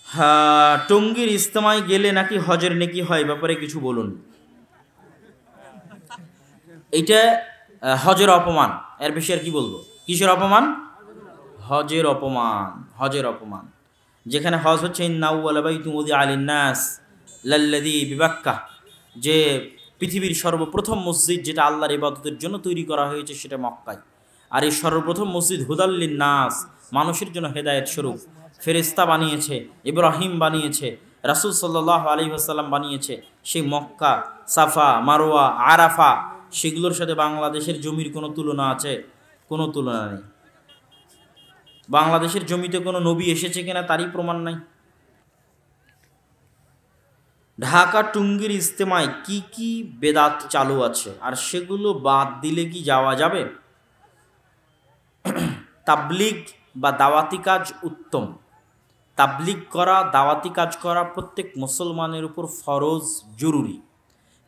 হ্যাঁ, টঙ্গীর ইজতেমায় গেলে নাকি হজের নেকি হয়, ব্যাপারে কিছু বলুন। এইটা হজের অপমান, এর বেশি আর কি বলবো। কিসের অপমান? হজের অপমান, হজের অপমান। যেখানে হজ হচ্ছে আলিন্নাস লাল্লাযী বিবাক্কা, যে পৃথিবীর সর্বপ্রথম মসজিদ যেটা আল্লাহর ইবাদতের জন্য তৈরি করা হয়েছে সেটা মক্কায়। আর এই সর্বপ্রথম মসজিদ হুদাল্লিন নাস, মানুষের জন্য হেদায়েত স্বরূপ। ফেরেশতা বানিয়েছে, ইব্রাহিম বানিয়েছে, রাসূল সাল্লাল্লাহু আলাইহি ওয়াসাল্লাম বানিয়েছে। সেই মক্কা, সাফা, মারওয়া, আরাফা, সেগুলোর সাথে বাংলাদেশের জমির কোনো তুলনা আছে? কোনো তুলনা নেই। বাংলাদেশের জমিতে কোনো নবী এসেছে কিনা তারই প্রমাণ নাই। ঢাকা টুঙ্গির ইজতেমায় কি কি বেদাত চালু আছে, আর সেগুলো বাদ দিলে কি যাওয়া যাবে? তাবলিগ বা দাওয়াতি কাজ উত্তম। তাবলিগ করা, দাওয়াতি কাজ করা প্রত্যেক মুসলমানের উপর ফরজ, জরুরি।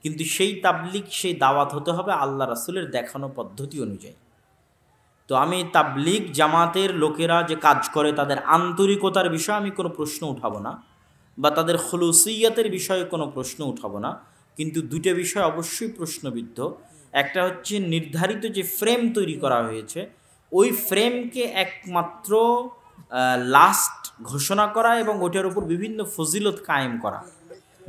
কিন্তু সেই তাবলিগ, সেই দাওয়াত হতে হবে আল্লাহ রাসূলের দেখানো পদ্ধতি অনুযায়ী। তো আমি তাবলিগ জামাতের লোকেরা যে কাজ করে তাদের আন্তরিকতার বিষয়ে আমি কোনো প্রশ্ন উঠাবো না, বা তাদের খুলুসিয়াতের বিষয়ে কোনো প্রশ্ন উঠাবো না। কিন্তু দুটো বিষয় অবশ্যই প্রশ্নবিদ্ধ। একটা হচ্ছে নির্ধারিত যে ফ্রেম তৈরি করা হয়েছে, ওই ফ্রেমকে একমাত্র লাস্ট ঘোষণা করা এবং ওইটার উপর বিভিন্ন ফজিলত কায়েম করা,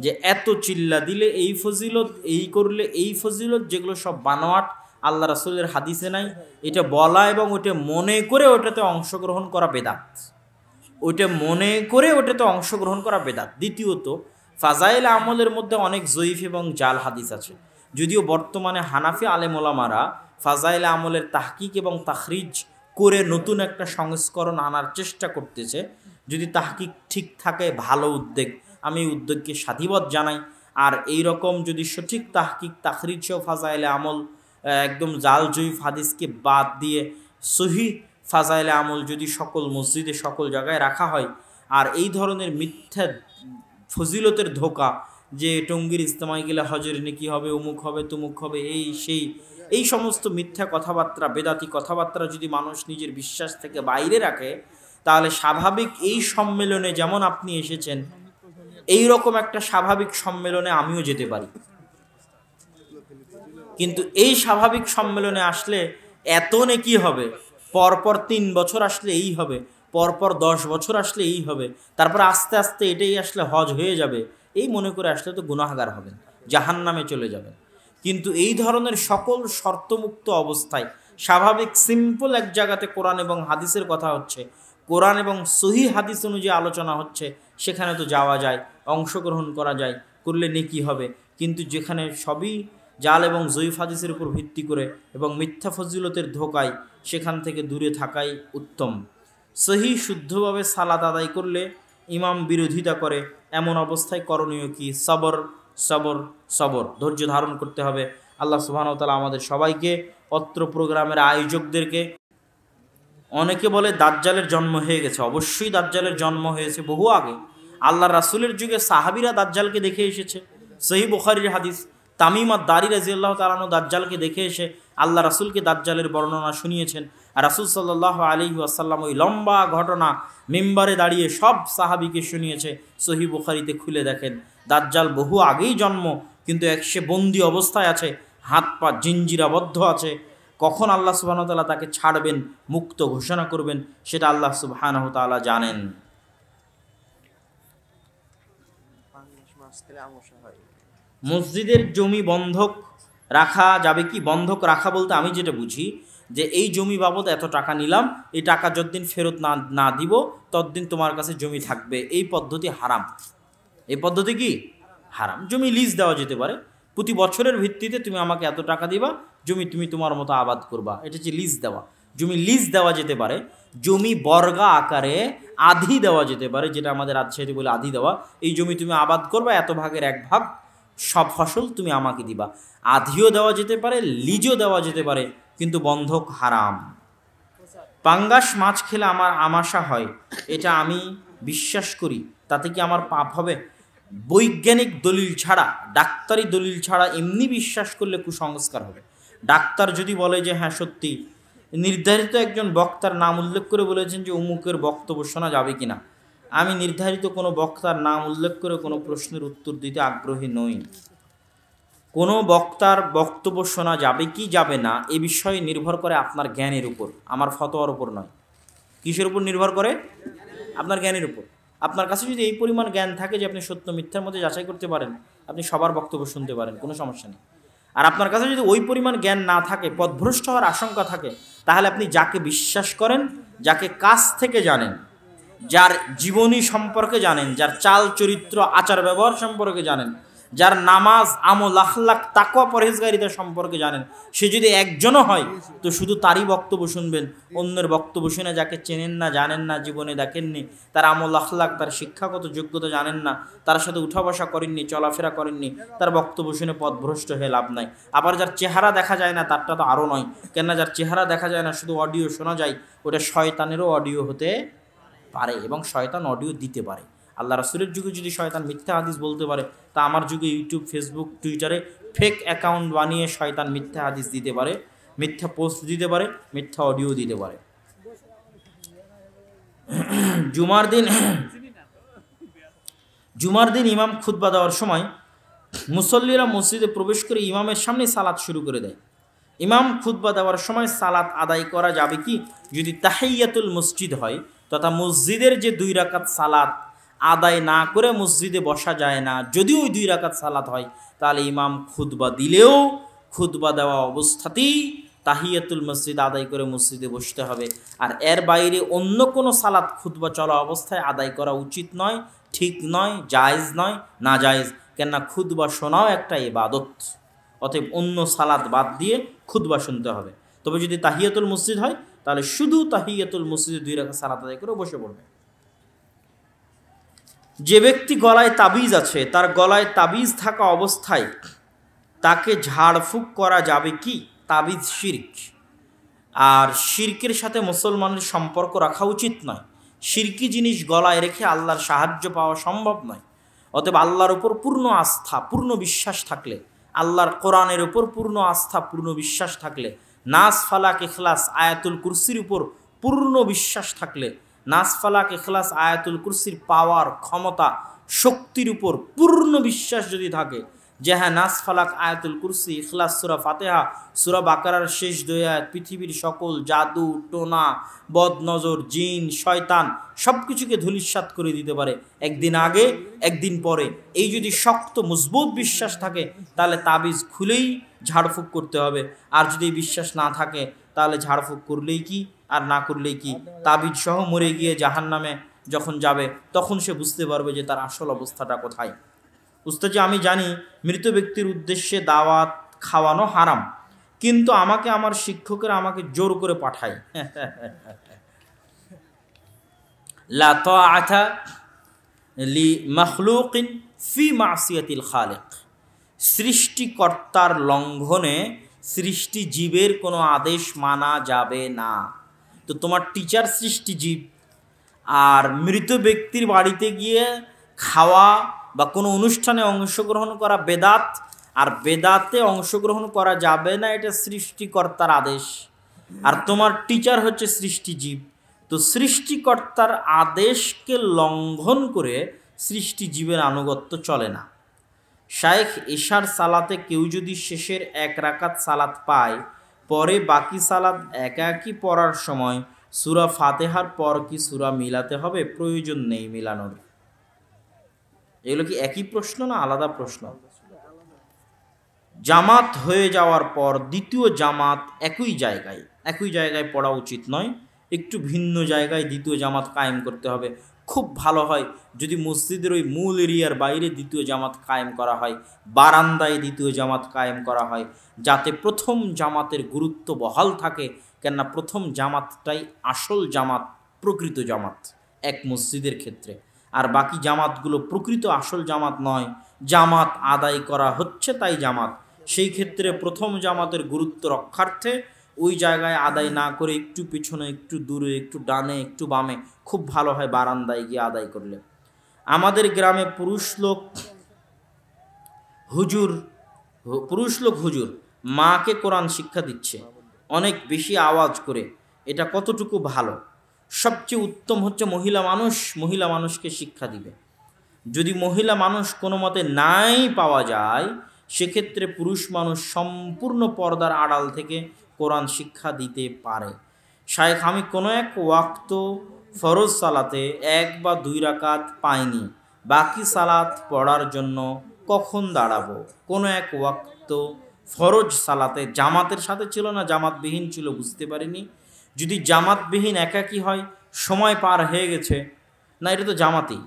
যে এত চিল্লা দিলে এই ফজিলত, এই করলে এই ফজিলত, যেগুলো সব বানোয়াট, আল্লাহ রাসূলের হাদিসে নাই, এটা বলা এবং ওটা মনে করে ওটাতে অংশগ্রহণ করা বেদাত। ওইটা মনে করে ওটাতে অংশগ্রহণ করা বেদাত। দ্বিতীয়ত, ফাজাইল আমলের মধ্যে অনেক জয়ীফ এবং জাল হাদিস আছে। যদিও বর্তমানে হানাফি আলেম ওলামারা ফাজাইল আমলের তাহকিক এবং তাখরিজ করে নতুন একটা সংস্করণ আনার চেষ্টা করতেছে। যদি তাহকিক ঠিক থাকে, ভালো উদ্যোগ, আমি উদ্যোগকে সাধুবাদ জানাই। আর এই রকম যদি সঠিক তাহকিক, তাখরিজ ও ফাজাইলে আমল, একদম জাল জয়ীফ হাদিসকে বাদ দিয়ে সহি ফাজাইলে আমল যদি সকল মসজিদে, সকল জায়গায় রাখা হয়, আর এই ধরনের মিথ্যা ফজিলতের ধোকা, যে টঙ্গীর ইজতেমায় গেলে হজের নেকি হবে, অমুক হবে, তুমুক হবে, এই সেই, এই সমস্ত মিথ্যা কথাবার্তা, বেদাতি কথাবার্তা যদি মানুষ নিজের বিশ্বাস থেকে বাইরে রাখে, তাহলে স্বাভাবিক এই সম্মেলনে যেমন আপনি এসেছেন, এই রকম একটা স্বাভাবিক সম্মেলনে আমিও যেতে পারি। কিন্তু এই স্বাভাবিক সম্মেলনে আসলে এত নেকি হবে, পরপর 3 বছর আসলে এই হবে, পরপর 10 বছর আসলে এই হবে, তারপর আস্তে আস্তে এটাই আসলে হজ হয়ে যাবে, এই মনে করে আসলে তো গুনাহগার হবেন, জাহান্নামে চলে যাবেন। কিন্তু এই ধরনের সকল শর্তমুক্ত অবস্থায় স্বাভাবিক সিম্পল এক জায়গাতে কোরআন এবং হাদিসের কথা হচ্ছে, কোরআন এবং সহি হাদিস অনুযায়ী আলোচনা হচ্ছে, সেখানে তো যাওয়া যায়, অংশগ্রহণ করা যায়, করলে নেকি হবে। কিন্তু যেখানে সবই জাল এবং জয়ীফ হাদিসের উপর ভিত্তি করে এবং মিথ্যা ফজিলতের ধোকায়, সেখান থেকে দূরে থাকাই উত্তম। সহি শুদ্ধভাবে সালাত আদায় করলে ইমাম বিরোধিতা করে, এমন অবস্থায় করণীয় কি? সবর, সবর, সবর, ধৈর্য ধারণ করতে হবে। আল্লাহ সুবহানাহু ওয়া তাআলা আমাদের সবাইকে, অত্র প্রোগ্রামের আয়োজকদেরকে, অনেকে বলে দাজ্জালের জন্ম হয়ে গেছে, অবশ্যই দাজ্জালের জন্ম হয়েছে বহু আগে। আল্লাহ রাসূলের যুগে সাহাবীরা দাজ্জালকে দেখে এসেছে। সহিহ বুখারীর হাদিস, তামিম আদ-দারি রাদিয়াল্লাহু তাআলা আনহু দাজ্জালকে দেখে এসে আল্লাহ রাসূলকে দাজ্জালের বর্ণনা শুনিয়েছেন। আর রাসূল সাল্লাল্লাহু আলাইহি ওয়াসাল্লাম ওই লম্বা ঘটনা মিম্বারে দাঁড়িয়ে সব সাহাবীকে শুনিয়েছে। সহিহ বুখারীতে খুলে দেখেন, দাজ্জাল বহু আগেই জন্ম, কিন্তু সে বন্দি অবস্থায় আছে, হাত পা জিঞ্জিরাবদ্ধ আছে। কখন আল্লাহ সুবহানাহু ওয়া তাআলা তাকে ছাড়বেন, মুক্ত ঘোষণা করবেন, সেটা আল্লাহ সুবহানাহু ওয়া তাআলা জানেন। মসজিদের জমি বন্ধক রাখা যাবে কি? বন্ধক রাখা বলতে আমি যেটা বুঝি, যে এই জমি বাবদ এত টাকা নিলাম, এই টাকা যতদিন ফেরত না দিব ততদিন তোমার কাছে জমি থাকবে, এই পদ্ধতি হারাম। এই পদ্ধতি কি? হারাম। জমি লিজ দেওয়া যেতে পারে, প্রতি বছরের ভিত্তিতে তুমি আমাকে এত টাকা দিবা, জমি তুমি তোমার মতো আবাদ করবা, এটা হচ্ছে লিজ দেওয়া। জমি লিজ দেওয়া যেতে পারে। জমি বর্গা আকারে আধি দেওয়া যেতে পারে, যেটা আমাদের রাজশাহীতে বলে আধি দেওয়া। এই জমি তুমি আবাদ করবা, এত ভাগের 1 ভাগ সব ফসল তুমি আমাকে দিবা। আধিও দেওয়া যেতে পারে, লিজও দেওয়া যেতে পারে, কিন্তু বন্ধক হারাম। পাঙ্গাস মাছ খেলে আমার আমাশা হয়, এটা আমি বিশ্বাস করি, তাতে কি আমার পাপ হবে? বৈজ্ঞানিক দলিল ছাড়া, ডাক্তারি দলিল ছাড়া এমনি বিশ্বাস করলে কুসংস্কার হবে। ডাক্তার যদি বলে যে হ্যাঁ সত্যি, নির্ধারিত একজন বক্তার নাম উল্লেখ করে বলেছেন যে অমুকের বক্তব্য শোনা যাবে কিনা, আমি নির্ধারিত কোনো বক্তার নাম উল্লেখ করে কোনো প্রশ্নের উত্তর দিতে আগ্রহী নই। কোনো বক্তার বক্তব্য শোনা যাবে কি যাবে না এ বিষয়ে নির্ভর করে আপনার জ্ঞানের উপর, আমার ফতোয়ার উপর নয়। কিসের উপর নির্ভর করে? আপনার জ্ঞানের উপর। আপনার কাছে যদি এই পরিমাণ জ্ঞান থাকে যে আপনি সত্য মিথ্যার মধ্যে যাচাই করতে পারেন, আপনি সবার বক্তব্য শুনতে পারেন, কোনো সমস্যা নেই। আর আপনার কাছে যদি ওই পরিমাণ জ্ঞান না থাকে, পথভ্রষ্ট হওয়ার আশঙ্কা থাকে, তাহলে আপনি যাকে বিশ্বাস করেন, যাকে কাছ থেকে জানেন, যার জীবনী সম্পর্কে জানেন, যার চাল চরিত্র আচার ব্যবহার সম্পর্কে জানেন, যার নামাজ আমল আখলাক তাকওয়া পরহেজগারিতা সম্পর্কে জানেন, সে যদি একজনও হয় তো শুধু তারই বক্তব্য শুনবেন। অন্যের বক্তব্য শুনে যাকে চেনেন না, জানেন না, জীবনে দেখেননি, তার আমল আখলাক, তার শিক্ষাগত যোগ্যতা জানেন না, তার সাথে উঠা বসা করেননি, চলাফেরা করেননি, তার বক্তব্য শুনে পথভ্রষ্ট হয়ে লাভ নাই। আবার যার চেহারা দেখা যায় না তারটা তো আরও নয়, কেননা যার চেহারা দেখা যায় না, শুধু অডিও শোনা যায়, ওটা শয়তানেরও অডিও হতে পারে এবং শয়তান অডিও দিতে পারে। আল্লাহ রাসূলের যুগে যদি শয়তান মিথ্যা হাদিস বলতে পারে, তা আমার যুগে ইউটিউব, ফেসবুক, টুইটারে ফেক অ্যাকাউন্ট বানিয়ে শয়তান মিথ্যা হাদিস দিতে পারে, মিথ্যা পোস্ট দিতে পারে, মিথ্যা অডিও দিতে পারে। জুমার দিন ইমাম খুতবা দেওয়ার সময় মুসল্লিরা মসজিদে প্রবেশ করে ইমামের সামনে সালাত শুরু করে দেয়। ইমাম খুতবা দেওয়ার সময় সালাত আদায় করা যাবে কি? যদি তাহিয়াতুল মসজিদ হয়, তথা মসজিদের যে 2 রাকাত সালাত আদায় না করে মসজিদে বসা যায় না, যদি ওই 2 রাকাত সালাত হয়, তাহলে ইমাম খুতবা দিলেও খুতবা দেওয়া অবস্থাতেই তাহিয়াতুল মসজিদ আদায় করে মসজিদে বসতে হবে। আর এর বাইরে অন্য কোনো সালাত খুতবা চলা অবস্থায় আদায় করা উচিত নয়, ঠিক নয়, জায়েজ নয়, না জায়েজ। কেননা খুতবা শোনাও একটা ইবাদত, অতএব অন্য সালাত বাদ দিয়ে খুতবা শুনতে হবে। তবে যদি তাহিয়াতুল মসজিদ হয়, তাহলে শুধু তাহিয়াতুল মসজিদে 2 রাকাত সালাত আদায় করে বসে পড়বে। যে ব্যক্তি গলায় তাবিজ আছে, তার গলায় তাবিজ থাকা অবস্থায় তাকে ঝাড়ফুঁক করা যাবে কি? তাবিজ শিরক, আর শিরকের সাথে মুসলমানের সম্পর্ক রাখা উচিত নয়। শিরকি জিনিস গলায় রেখে আল্লাহর সাহায্য পাওয়া সম্ভব নয়। অতএব আল্লাহর উপর পূর্ণ আস্থা, পূর্ণ বিশ্বাস থাকলে, আল্লাহর কোরআনের উপর পূর্ণ আস্থা, পূর্ণ বিশ্বাস থাকলে, নাস ফালাক ইখলাস আয়াতুল কুরসির উপর পূর্ণ বিশ্বাস থাকলে, নাস ফালাক ইখলাস আয়াতুল কুরসির পাওয়ার, ক্ষমতা, শক্তির উপর পূর্ণ বিশ্বাস যদি থাকে, যে হ্যাঁ নাস ফালাক আয়াতুল কুরসি, ইখলাস, সূরা ফাতিহা, সূরা বাকারার শেষ 2 আয়াত পৃথিবীর সকল জাদু টোনা, বদনজর, জিন, শয়তান সব কিছুকে ধূলিসাৎ করে দিতে পারে একদিন আগে একদিন পরে, এই যদি শক্ত মজবুত বিশ্বাস থাকে, তাহলে তাবিজ খুলেই ঝাড়ফুঁক করতে হবে। আর যদি বিশ্বাস না থাকে, তাহলে ঝাড়ফুঁক করলেই কি আর না করলেই কি, তাবিজ সহ মরে গিয়ে জাহান্নামে যখন যাবে তখন সে বুঝতে পারবে যে তার আসল অবস্থাটা কোথায়। উস্তাদ, আমি জানি মৃত ব্যক্তির উদ্দেশ্যে দাওয়াত খাওয়ানো হারাম, কিন্তু আমাকে আমার শিক্ষকেরা আমাকে জোর করে পাঠায়। লা তাআতা লি মাখলুকিন ফি মাসিয়াতিল খালিক, সৃষ্টিকর্তার লঙ্ঘনে সৃষ্টি জীবের কোনো আদেশ মানা যাবে না। তো তোমার টিচার সৃষ্টি জীব, আর মৃত ব্যক্তির বাড়িতে গিয়ে খাওয়া বা কোনো অনুষ্ঠানে অংশগ্রহণ করা বেদাত, আর বেদাতে অংশগ্রহণ করা যাবে না, এটা সৃষ্টিকর্তার আদেশ। আর তোমার টিচার হচ্ছে সৃষ্টিজীব, তো সৃষ্টিকর্তার আদেশকে লঙ্ঘন করে সৃষ্টিজীবের আনুগত্য চলে না। শায়েখ ইশার সালাতে কেউ যদি শেষের 1 রাকাত সালাত পায়, পরে বাকি সালাত একাকি পড়ার সময় সূরা ফাতিহার পর কি সূরা মিলাতে হবে? প্রয়োজন নেই মিলানোর। এগুলো কি একই প্রশ্ন না আলাদা প্রশ্ন? জামাত হয়ে যাওয়ার পর দ্বিতীয় জামাত একই জায়গায় পড়া উচিত নয়, একটু ভিন্ন জায়গায় দ্বিতীয় জামাত কায়েম করতে হবে। খুব ভালো হয় যদি মসজিদের ওই মূল এরিয়ার বাইরে দ্বিতীয় জামাত কায়েম করা হয়, বারান্দায় দ্বিতীয় জামাত কায়েম করা হয়, যাতে প্রথম জামাতের গুরুত্ব বহাল থাকে। কেননা প্রথম জামাতটাই আসল জামাত, প্রকৃত জামাত এক মসজিদের ক্ষেত্রে। আর বাকি জামাতগুলো প্রকৃত আসল জামাত নয়, জামাত আদায় করা হচ্ছে তাই জামাত। সেই ক্ষেত্রে প্রথম জামাতের গুরুত্ব রক্ষার্থে ওই জায়গায় আদায় না করে একটু পিছনে, একটু দূরে, একটু ডানে, একটু বামে, খুব ভালো হয় বারান্দায় গিয়ে আদায় করলে। আমাদের গ্রামে পুরুষ লোক হুজুর মাকে কোরআন শিক্ষা দিচ্ছে অনেক বেশি আওয়াজ করে, এটা কতটুকু ভালো? সবচেয়ে উত্তম হচ্ছে মহিলা মানুষকে শিক্ষা দিবে। যদি মহিলা মানুষ কোনো মতে নাই পাওয়া যায়, সেক্ষেত্রে পুরুষ মানুষ সম্পূর্ণ পর্দার আড়াল থেকে কোরআন শিক্ষা দিতে পারে। শায়েখ, আমি কোনো এক ওয়াক্ত ফরজ সালাতে 1 বা 2 রাকাত পাইনি, বাকি সালাত পড়ার জন্য কখন দাঁড়াবো? কোনো এক ওয়াক্ত ফরজ সালাতে জামাতের সাথে ছিল না, জামাতবিহীন ছিল, বুঝতে পারিনি। যদি জামাতবিহীন একাকী হয়, সময় পার হয়ে গেছে, না এটা তো জামাতি,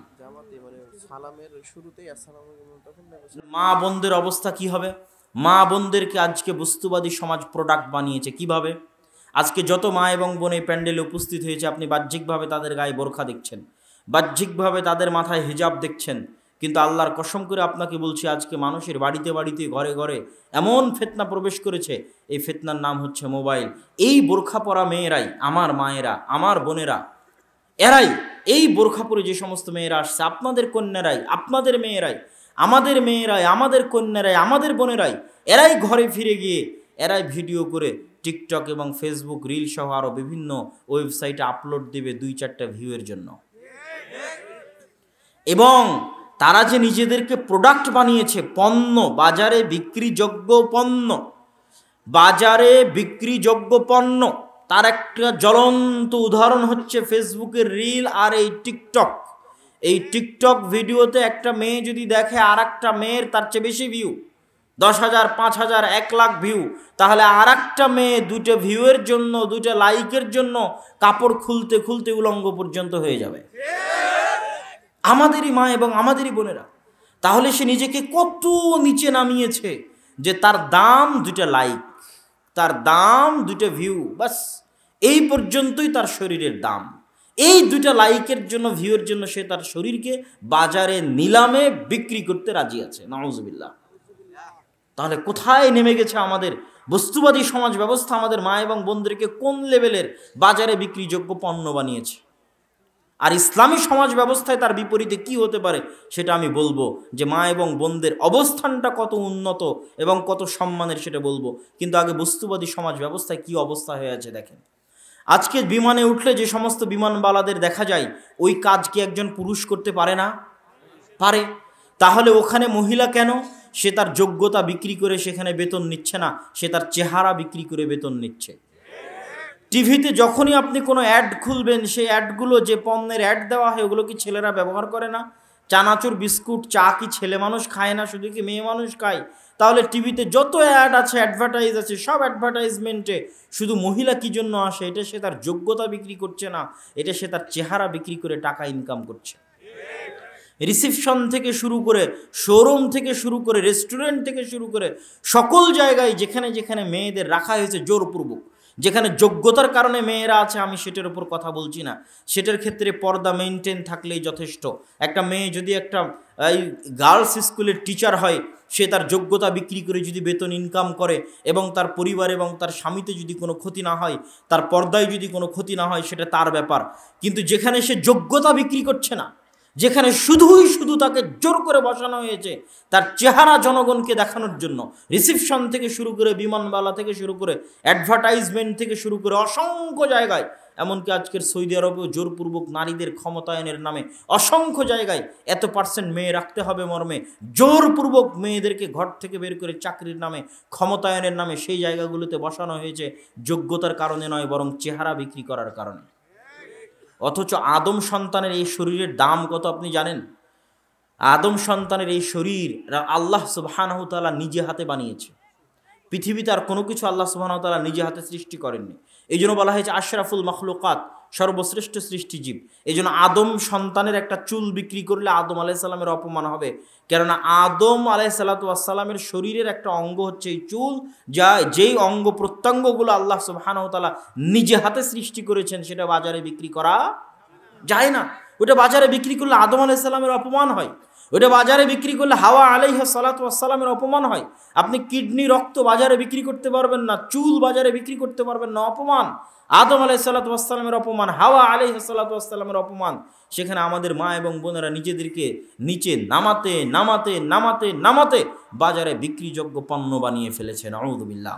মা বোনদের অবস্থা কি হবে? মা বোনদেরকে আজকে বস্তুবাদী সমাজ প্রোডাক্ট বানিয়েছে। কিভাবে? আজকে যত মা এবং বোন এই প্যান্ডেলে উপস্থিত হয়েছে, আপনি বাহ্যিকভাবে তাদের গায়ে বোরখা দেখছেন, বাহ্যিকভাবে তাদের মাথায় হিজাব দেখছেন, কিন্তু আল্লাহর কসম করে আপনাকে বলছি, আজকে মানুষের বাড়িতে বাড়িতে ঘরে ঘরে এমন ফিতনা প্রবেশ করেছে, এই ফিতনার নাম হচ্ছে মোবাইল। এই বোরখা পরা মেয়েরাই, আমার মায়েরা, আমার বোনেরা, এরাই, এই বোরখা পরে যে সমস্ত মেয়েরা আসছে, আপনাদের কন্যারাই, আপনাদের মেয়েরাই, আমাদের মেয়েরাই, আমাদের কন্যারাই, আমাদের বোনেরাই, এরাই ঘরে ফিরে গিয়ে এরাই ভিডিও করে টিকটক এবং ফেসবুক রিল সহ আরও বিভিন্ন ওয়েবসাইটে আপলোড দেবে 2-4টা ভিউয়ের জন্য। এবং তারা যে নিজেদেরকে প্রোডাক্ট বানিয়েছে, পণ্য, বাজারে বিক্রিযোগ্য পণ্য, বাজারে বিক্রিযোগ্য পণ্য, তার একটা জ্বলন্ত উদাহরণ হচ্ছে ফেসবুকের রিল আর এই টিকটক। এই টিকটক ভিডিওতে একটা মেয়ে যদি দেখে আর একটা মেয়ের তার চেয়ে বেশি ভিউ, 10,000, 5,000, 1 লাখ ভিউ, তাহলে আর একটা মেয়ে 2টা ভিউয়ের জন্য, 2টা লাইকের জন্য কাপড় খুলতে খুলতে উলঙ্গ পর্যন্ত হয়ে যাবে। আমাদেরই মা এবং আমাদেরই বোনেরা। তাহলে সে নিজেকে কত নিচে নামিয়েছে যে তার দাম 2টা লাইক, তার দাম 2টা ভিউ, বাস এই পর্যন্তই তার শরীরের দাম। এই 2টা লাইকের জন্য, ভিউয়ের জন্য সে তার শরীরকে বাজারে নিলামে বিক্রি করতে রাজি আছে। নাউজুবিল্লাহ। তাহলে কোথায় নেমে গেছে আমাদের বস্তুবাদী সমাজ ব্যবস্থা? আমাদের মা এবং বোনদেরকে কোন লেভেলের বাজারে বিক্রিযোগ্য পণ্য বানিয়েছে। আর ইসলামী সমাজ ব্যবস্থায় তার বিপরীতে কি হতে পারে সেটা আমি বলবো, যে মা এবং বোনদের অবস্থানটা কত উন্নত এবং কত সম্মানের সেটা বলবো। কিন্তু আগে বস্তুবাদী সমাজ ব্যবস্থায় কি অবস্থা হয়ে আছে দেখেন। আজকে বিমানে উঠলে যে সমস্ত বিমানবালাদের দেখা যায়, ওই কাজ কি একজন পুরুষ করতে পারে না? পারে। তাহলে ওখানে মহিলা কেন? সে তার যোগ্যতা বিক্রি করে সেখানে বেতন নিচ্ছে না, সে তার চেহারা বিক্রি করে বেতন নিচ্ছে। টিভিতে যখনই আপনি কোনো অ্যাড খুলবেন, সেই অ্যাডগুলো, যে পণ্যের অ্যাড দেওয়া হয়, ওগুলো কি ছেলেরা ব্যবহার করে না? চানাচুর, বিস্কুট, চা কি ছেলে মানুষ খায় না, শুধু কি মেয়ে মানুষ খায়? তাহলে টিভিতে যত অ্যাড আছে, অ্যাডভার্টাইজ আছে, সব অ্যাডভার্টাইজমেন্টে শুধু মহিলা কী জন্য আসে? এটা সে তার যোগ্যতা বিক্রি করছে না, এটা সে তার চেহারা বিক্রি করে টাকা ইনকাম করছে। রিসেপশন থেকে শুরু করে, শোরুম থেকে শুরু করে, রেস্টুরেন্ট থেকে শুরু করে সকল জায়গায় যেখানে যেখানে মেয়েদের রাখা হয়েছে জোরপূর্বক, যেখানে যোগ্যতার কারণে মেয়েরা আছে, আমি সেটার উপর কথা বলছি না, সেটার ক্ষেত্রে পর্দা মেনটেন থাকলেই যথেষ্ট। একটা মেয়ে যদি একটা এই গার্লস স্কুলের টিচার হয়, সে তার যোগ্যতা বিক্রি করে যদি বেতন ইনকাম করে এবং তার পরিবার এবং তার স্বামীতে যদি কোনো ক্ষতি না হয়, তার পর্দায় যদি কোনো ক্ষতি না হয়, সেটা তার ব্যাপার। কিন্তু যেখানে সে যোগ্যতা বিক্রি করছে না, যেখানে শুধু তাকে জোর করে বসানো হয়েছে তার চেহারা জনগণকে দেখানোর জন্য, রিসেপশন থেকে শুরু করে, বিমানবালা থেকে শুরু করে, অ্যাডভার্টাইজমেন্ট থেকে শুরু করে অসংখ্য জায়গায়, এমনকি আজকের সৌদি আরবেও জোরপূর্বক নারীদের ক্ষমতায়নের নামে অসংখ্য জায়গায় এত % মেয়ে রাখতে হবে মর্মে জোরপূর্বক মেয়েদেরকে ঘর থেকে বের করে চাকরির নামে, ক্ষমতায়নের নামে সেই জায়গাগুলোতে বসানো হয়েছে যোগ্যতার কারণে নয়, বরং চেহারা বিক্রি করার কারণে। অথচ আদম সন্তানের এই শরীরের দাম কত আপনি জানেন? আদম সন্তানের এই শরীর আল্লাহ সুবহানাহু ওয়া তাআলা নিজে হাতে বানিয়েছে। পৃথিবীতে আর কোনো কিছু আল্লাহ সুবহানাহু ওয়া তাআলা নিজে হাতে সৃষ্টি করেননি। এই জন্য বলা হয়েছে আশরাফুল মাখলুকাত, সর্বশ্রেষ্ঠ সৃষ্টিজীব। এই জন্য আদম সন্তানের একটা চুল বিক্রি করলে আদম আলাইহিস সালামের অপমান হবে, কেননা আদম আলাইহিস সালামের শরীরের একটা অঙ্গ হচ্ছে এই চুল, যেই অঙ্গ প্রত্যঙ্গগুলো আল্লাহ সুবহানাহু ওয়া তাআলা নিজে হাতে সৃষ্টি করেছেন, সেটা বাজারে বিক্রি করা যায় না। ওটা বাজারে বিক্রি করলে আদম আলাইহিস সালামের অপমান হয়, ওটা বাজারে বিক্রি করলে হাওয়া আলাইহিস সালামের অপমান হয়। আপনি কিডনি, রক্ত বাজারে বিক্রি করতে পারবেন না, চুল বাজারে বিক্রি করতে পারবেন না, অপমান। আদম আলাইহিস সালামের অপমান, হাওয়া আলাইহিস সালামের অপমান। সেখানে আমাদের মা এবং বোনেরা নিজেদেরকে নিচে নামাতে নামাতে নামাতে নামাতে বাজারে বিক্রিযোগ্য পণ্য বানিয়ে ফেলেছে। নাউযুবিল্লাহ।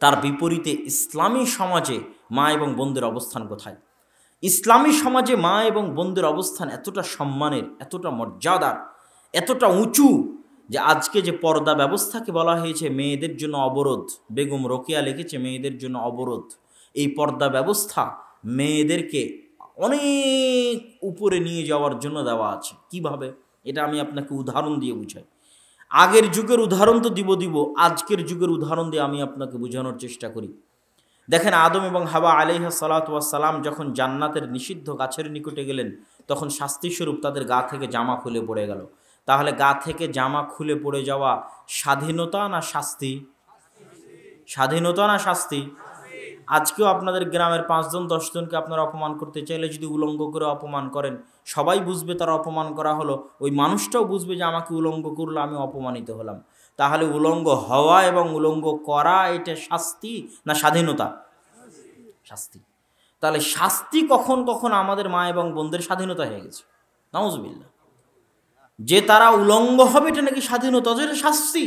তার বিপরীতে ইসলামী সমাজে মা এবং বোনদের অবস্থান কোথায়? ইসলামী সমাজে মা এবং বোনদের অবস্থান এতটা সম্মানের, এতটা মর্যাদার, এতটা উঁচু যে আজকে যে পর্দা ব্যবস্থাকে বলা হয়েছে মেয়েদের জন্য অবরোধ, বেগম রোকেয়া লিখেছে মেয়েদের জন্য অবরোধ, এই পর্দা ব্যবস্থা মেয়েদেরকে অনেক উপরে নিয়ে যাওয়ার জন্য দেওয়া আছে। কিভাবে? এটা আমি আপনাকে উদাহরণ দিয়ে বুঝাই। আগের যুগের উদাহরণ তো দিব, আজকের যুগের উদাহরণ দিয়ে আমি আপনাকে বোঝানোর চেষ্টা করি। দেখেন, আদম এবং হাওয়া আলাইহিস সালাতু ওয়াস সালাম যখন জান্নাতের নিষিদ্ধ গাছের নিকটে গেলেন, তখন শাস্তিস্বরূপ তাদের গা থেকে জামা খুলে পড়ে গেল। তাহলে গা থেকে জামা খুলে পড়ে যাওয়া স্বাধীনতা না শাস্তি? স্বাধীনতা না শাস্তি? আজকেও আপনাদের গ্রামের 5 জন 10 জনকে আপনারা অপমান করতে চাইলে যদি উলঙ্গ করে অপমান করেন, সবাই বুঝবে তারা অপমান করা হলো, ওই মানুষটাও বুঝবে যে আমাকে উলঙ্গ করলো, আমি অপমানিত হলাম। তাহলে উলঙ্গ হওয়া এবং উলঙ্গ করা এটা শাস্তি না স্বাধীনতা? শাস্তি। তাহলে শাস্তি কখন কখন আমাদের মা এবং বোনদের স্বাধীনতা হয়ে গেছে, নাউজুবিল্লাহ। যে তারা উলঙ্গ হবে এটা নাকি স্বাধীনতা, এটা শাস্তি।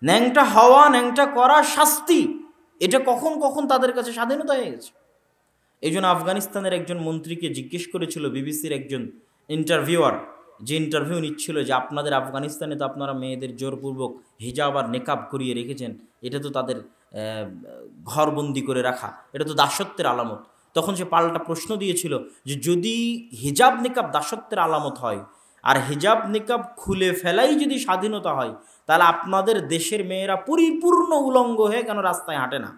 ন্যাংটা হওয়া, ন্যাংটা করা শাস্তি, এটা কখন কখন তাদের কাছে স্বাধীনতা হয়ে গেছে। এই জন্য আফগানিস্তানের একজন মন্ত্রীকে জিজ্ঞেস করেছিল বিবিসির একজন ইন্টারভিউয়ার, যে ইন্টারভিউ নিচ্ছিল, যে আপনাদের আফগানিস্তানে তো আপনারা মেয়েদের জোরপূর্বক হিজাব আর নেকাব করিয়ে রেখেছেন, এটা তো তাদের ঘরবন্দি করে রাখা, এটা তো দাসত্বের আলামত। তখন সে পাল্টা প্রশ্ন দিয়েছিল যে যদি হিজাব নেকাব দাসত্বের আলামত হয় আর হিজাব নেকাব খুলে ফেলাই যদি স্বাধীনতা হয়, তাহলে আপনাদের দেশের মেয়েরা পরিপূর্ণ উলঙ্গ হয়ে কেন রাস্তায় হাঁটে না?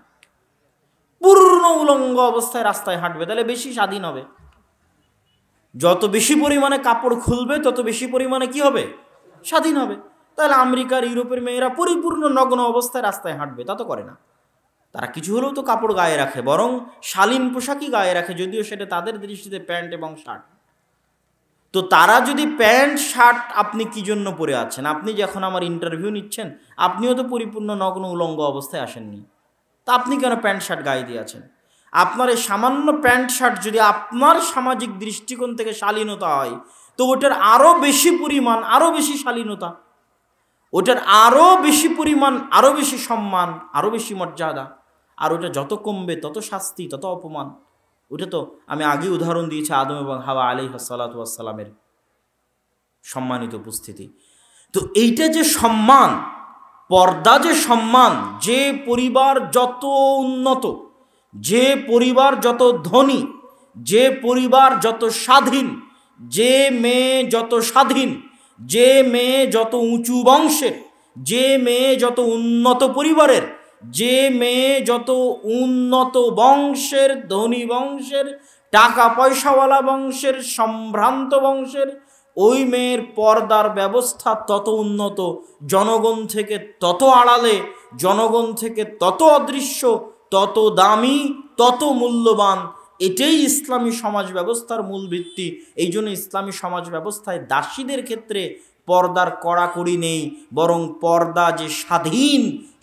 পূর্ণ উলঙ্গ অবস্থায় রাস্তায় হাঁটবে, তাহলে বেশি স্বাধীন হবে। যত বেশি পরিমাণে কাপড় খুলবে তত বেশি পরিমাণে কি হবে? স্বাধীন হবে। তাহলে আমেরিকার, ইউরোপের মেয়েরা পরিপূর্ণ নগ্ন অবস্থায় রাস্তায় হাঁটবে, তা তো করে না। তারা কিছু হলেও তো কাপড় গায়ে রাখে, বরং শালীন পোশাকই গায়ে রাখে, যদিও সেটা তাদের দৃষ্টিতে প্যান্ট এবং শার্ট। তো তারা যদি প্যান্ট শার্ট, আপনি কি জন্য পরে আছেন? আপনি যখন আমার ইন্টারভিউ নিচ্ছেন, আপনিও তো পরিপূর্ণ নগ্ন উলঙ্গ অবস্থায় আসেননি, তা আপনি কেন প্যান্ট শার্ট গায়ে দিয়ে আছেন? আপনার এই সামান্য প্যান্ট শার্ট যদি আপনার সামাজিক দৃষ্টিকোণ থেকে শালীনতা হয়, তো ওটার আরও বেশি পরিমাণ, আরও বেশি শালীনতা, ওটার আরও বেশি পরিমাণ, আরও বেশি সম্মান, আরও বেশি মর্যাদা। আর ওটা যত কমবে তত শাস্তি, তত অপমান। ওটা তো আমি আগে উদাহরণ দিয়েছি আদম এবং হাওয়া আলাইহিস সালাতু ওয়াস সালামের সম্মানিত উপস্থিতি। তো এইটা যে সম্মান, পর্দা যে সম্মান, যে পরিবার যত উন্নত, যে পরিবার যত ধনী, যে পরিবার যত স্বাধীন, যে মেয়ে যত স্বাধীন, যে মেয়ে যত উঁচু বংশের, যে মেয়ে যত উন্নত পরিবারের, যে মেয়ে যত উন্নত বংশের, ধনী বংশের, টাকা পয়সাওয়ালা বংশের, সম্ভ্রান্ত বংশের, ওই মেয়ের পর্দার ব্যবস্থা তত উন্নত, জনগণ থেকে তত আড়ালে, জনগণ থেকে তত অদৃশ্য, তত দামি, তত মূল্যবান। এটাই ইসলামী সমাজ ব্যবস্থার মূল ভিত্তি। এই জন্য ইসলামী সমাজ ব্যবস্থায় দাসীদের ক্ষেত্রে পর্দার কড়াকড়ি নেই, বরং পর্দা যে স্বাধীন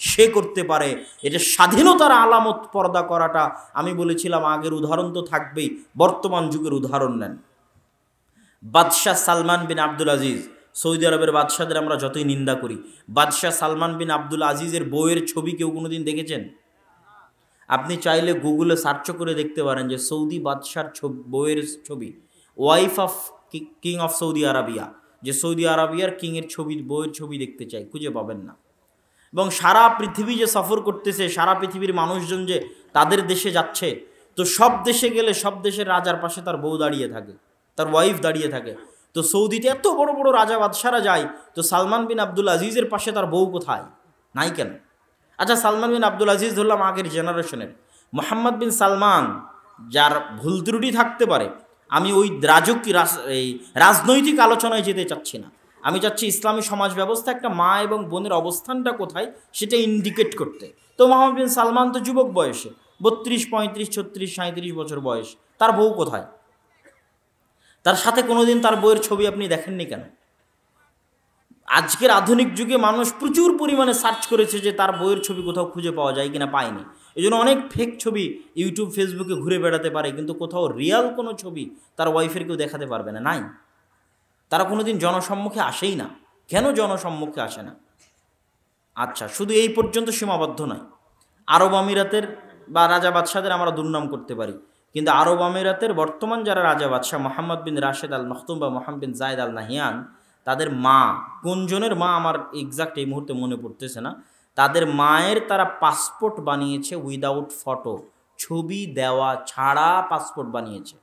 সে করতে পারে, এটা স্বাধীনতার আলামত পর্দা করাটা। আমি বলেছিলাম আগের উদাহরণ তো থাকবেই, বর্তমান যুগের উদাহরণ নেন। বাদশাহ সালমান বিন আব্দুল আজিজ, সৌদি আরবের বাদশাদের আমরা যতই নিন্দা করি, বাদশাহ সালমান বিন আব্দুল আজিজের বউয়ের ছবি কেউ কোনোদিন দেখেছেন? আপনি চাইলে গুগলে সার্চ করে দেখতে পারেন যে সৌদি বাদশার বউয়ের ছবি, wife of king of Saudi Arabia, যে সৌদি আরবিয়ার কিংয়ের ছবি, বউয়ের ছবি দেখতে চাই, খুঁজে পাবেন না। এবং সারা পৃথিবী যে সফর করতেছে, সারা পৃথিবীর মানুষজন যে তাদের দেশে যাচ্ছে, তো সব দেশে গেলে সব দেশের রাজার পাশে তার বউ দাঁড়িয়ে থাকে, তার ওয়াইফ দাঁড়িয়ে থাকে। তো সৌদিতে এত বড় বড় রাজা বাদশারা যায়, তো সালমান বিন আব্দুল আজিজের পাশে তার বউ কোথায়? নাই কেন? আচ্ছা, সালমান বিন আব্দুল আজিজ ধরলাম আগের জেনারেশনের। মোহাম্মদ বিন সালমান, যার ভুল ত্রুটি থাকতে পারে, আমি ওই রাজনৈতিক আলোচনায় যেতে চাচ্ছি না, আমি চাচ্ছি ইসলামী সমাজ ব্যবস্থা একটা মা এবং বোনের অবস্থানটা কোথায় সেটা ইন্ডিকেট করতে। তো মোহাম্মদ বিন সালমান তো যুবক বয়সে, 32, 35, 36, 37 বছর বয়স, তার বউ কোথায়? তার সাথে কোনোদিন তার বউয়ের ছবি আপনি দেখেননি কেন? আজকের আধুনিক যুগে মানুষ প্রচুর পরিমাণে সার্চ করেছে যে তার বইয়ের ছবি কোথাও খুঁজে পাওয়া যায় কিনা, পায়নি। এই জন্য অনেক ফেক ছবি ইউটিউব, ফেসবুকে ঘুরে বেড়াতে পারে, কিন্তু কোথাও রিয়াল কোনো ছবি তার ওয়াইফের কেউ দেখাতে পারবে না, নাই। তারা কোনোদিন জনসম্মুখে আসেই না। কেন জনসম্মুখে আসে না? আচ্ছা, শুধু এই পর্যন্ত সীমাবদ্ধ নয়, আরব আমিরাতের বা রাজা বাদশাদের আমরা দুর্নাম করতে পারি, কিন্তু আরব আমিরাতের বর্তমান যারা রাজা বাদশাহ মোহাম্মদ বিন রাশেদ আল মখতুম বা মোহাম্মদ বিন জায়েদ আল নাহিয়ান, তাদের মা, কোনজনের মা আমার এক্সাক্ট এই মুহূর্তে মনে পড়তেছে না, তাদের মায়ের তারা পাসপোর্ট বানিয়েছে উইদাউট ফটো, ছবি দেওয়া ছাড়া পাসপোর্ট বানিয়েছে।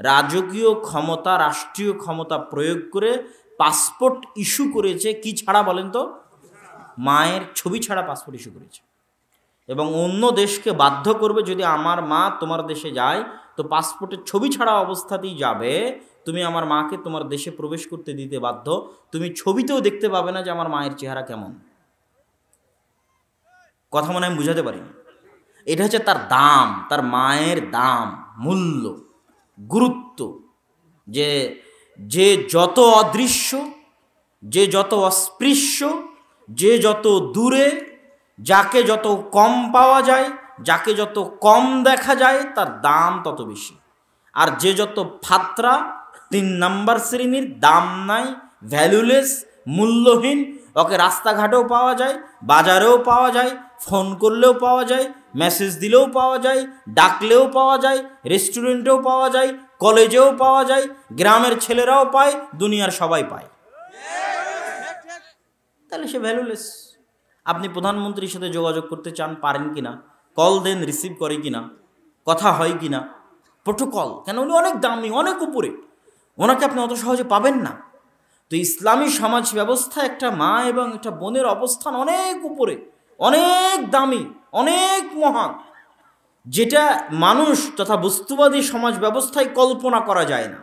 রাজকীয় ক্ষমতা, রাষ্ট্রীয় ক্ষমতা প্রয়োগ করে পাসপোর্ট ইস্যু করেছে, কি ছাড়া বলেন তো? মায়ের ছবি ছাড়া পাসপোর্ট ইস্যু করেছে। এবং অন্য দেশকে বাধ্য করবে, যদি আমার মা তোমার দেশে যায় তো পাসপোর্টের ছবি ছাড়া অবস্থাতেই যাবে, তুমি আমার মাকে তোমার দেশে প্রবেশ করতে দিতে বাধ্য, তুমি ছবিতেও দেখতে পাবে না যে আমার মায়ের চেহারা কেমন। কথা মনে আমি বুঝাতে পারিনি। এটা হচ্ছে তার দাম, তার মায়ের দাম, মূল্য, গুরুত্ব। যে যে যত অদৃশ্য, যে যত অস্পৃশ্য, যে যত দূরে, যাকে যত কম পাওয়া যায়, যাকে যত কম দেখা যায়, তার দাম তত বেশি। আর যে যত ফাত্রা, 3 নাম্বার শ্রেণীর, দাম নাই, ভ্যালুলেস, মূল্যহীন, ওকে রাস্তাঘাটেও পাওয়া যায়, বাজারেও পাওয়া যায়, ফোন করলেও পাওয়া যায়, মেসেজ দিলেও পাওয়া যায়, ডাকলেও পাওয়া যায়, রেস্টুরেন্টেও পাওয়া যায়, কলেজেও পাওয়া যায়, গ্রামের ছেলেরাও পায়, দুনিয়ার সবাই পায়। তাহলে সে ভ্যালুলেস। আপনি প্রধানমন্ত্রীর সাথে যোগাযোগ করতে চান, পারেন কিনা? কল দেন, রিসিভ করে কিনা? কথা হয় কিনা? প্রোটোকল কেন? উনি অনেক দামি, অনেক উপরে, ওনাকে আপনি অত সহজে পাবেন না। তো ইসলামী সমাজ ব্যবস্থা একটা মা এবং একটা বোনের অবস্থান অনেক উপরে, অনেক দামি, অনেক মহান, যেটা মানুষ তথা বস্তুবাদী সমাজ ব্যবস্থায় কল্পনা করা যায় না।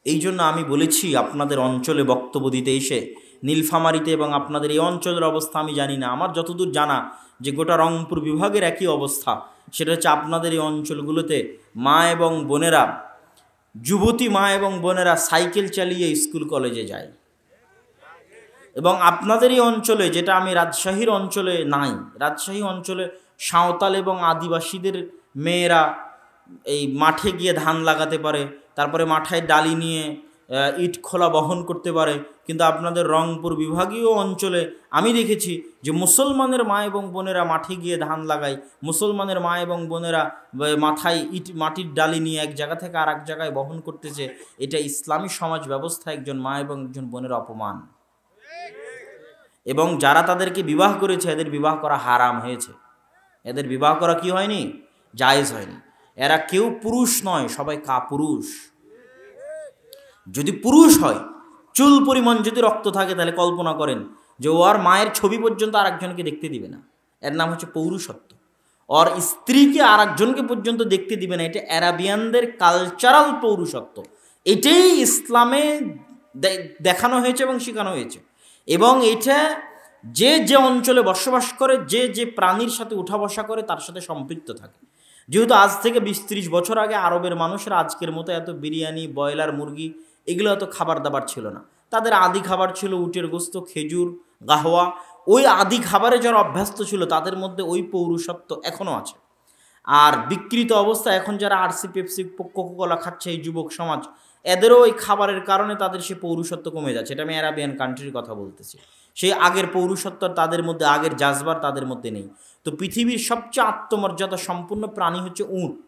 এই জন্য আমি বলেছি আপনাদের অঞ্চলে বক্তব্য দিতে এসে, নীলফামারীতে এবং আপনাদের এই অঞ্চলের অবস্থা আমি জানি না, আমার যতদূর জানা যে গোটা রংপুর বিভাগের একই অবস্থা, সেটা হচ্ছে আপনাদের এই অঞ্চলগুলোতে মা এবং বোনেরা, যুবতী মা এবং বোনেরা সাইকেল চালিয়ে স্কুল কলেজে যায়। এবং আপনাদের এই অঞ্চলে, যেটা আমি রাজশাহীর অঞ্চলে নাই, রাজশাহী অঞ্চলে সাঁওতাল এবং আদিবাসীদের মেয়েরা এই মাঠে গিয়ে ধান লাগাতে পারে, তারপরে মাথায় ডালি নিয়ে ইট খোলা বহন করতে পারে। কিন্তু আপনাদের রংপুর বিভাগীয় অঞ্চলে আমি দেখেছি যে মুসলমানের মা এবং বোনেরা মাঠে গিয়ে ধান লাগায়, মুসলমানের মা এবং বোনেরা মাথায় মাটির ডালি নিয়ে এক জায়গা থেকে আর এক জায়গায় বহন করতেছে। এটা ইসলামী সমাজ ব্যবস্থা একজন মা এবং একজন বোনের অপমান। এবং যারা তাদেরকে বিবাহ করেছে, এদের বিবাহ করা হারাম হয়েছে, এদের বিবাহ করা কি হয়নি? জায়েজ হয়নি। এরা কেউ পুরুষ নয়, সবাই কাপুরুষ। যদি পুরুষ হয়, চুল পরিমাণ যদি রক্ত থাকে, তাহলে কল্পনা করেন যে ওর মায়ের ছবি পর্যন্ত আর একজনকে দেখতে দিবে না। এর নাম হচ্ছে পৌরুষত্ব। ওর স্ত্রীকে আর একজনকে পর্যন্ত দেখতে দিবে না। এটা অ্যারাবিয়ানদের কালচারাল পৌরুষত্ব। এটাই ইসলামে দেখানো হয়েছে এবং শেখানো হয়েছে। এবং এটা যে যে অঞ্চলে বসবাস করে, যে যে প্রাণীর সাথে উঠা বসা করে, তার সাথে সম্পৃক্ত থাকে। যেহেতু আজ থেকে 20-30 বছর আগে আরবের মানুষরা আজকের মতো এত বিরিয়ানি, ব্রয়লার মুরগি এগুলো এত খাবার দাবার ছিল না। তাদের আদি খাবার ছিল উটের গোস্ত, খেজুর, গাহওয়া। ওই আদি খাবারে যারা অভ্যস্ত ছিল, তাদের মধ্যে ওই পৌরুষত্ব এখনও আছে। আর বিকৃত অবস্থা এখন যারা আরসি, পেপসি, কোকাকোলা খাচ্ছে এই যুবক সমাজ, এদেরও ওই খাবারের কারণে তাদের সে পৌরুষত্ব কমে যাচ্ছে। এটা আমি অ্যারাবিয়ান কান্ট্রির কথা বলতেছি। সেই আগের পৌরুষত্ব তাদের মধ্যে, আগের জাজবার তাদের মধ্যে নেই। তো পৃথিবীর সবচেয়ে আত্মমর্যাদা সম্পূর্ণ প্রাণী হচ্ছে উট।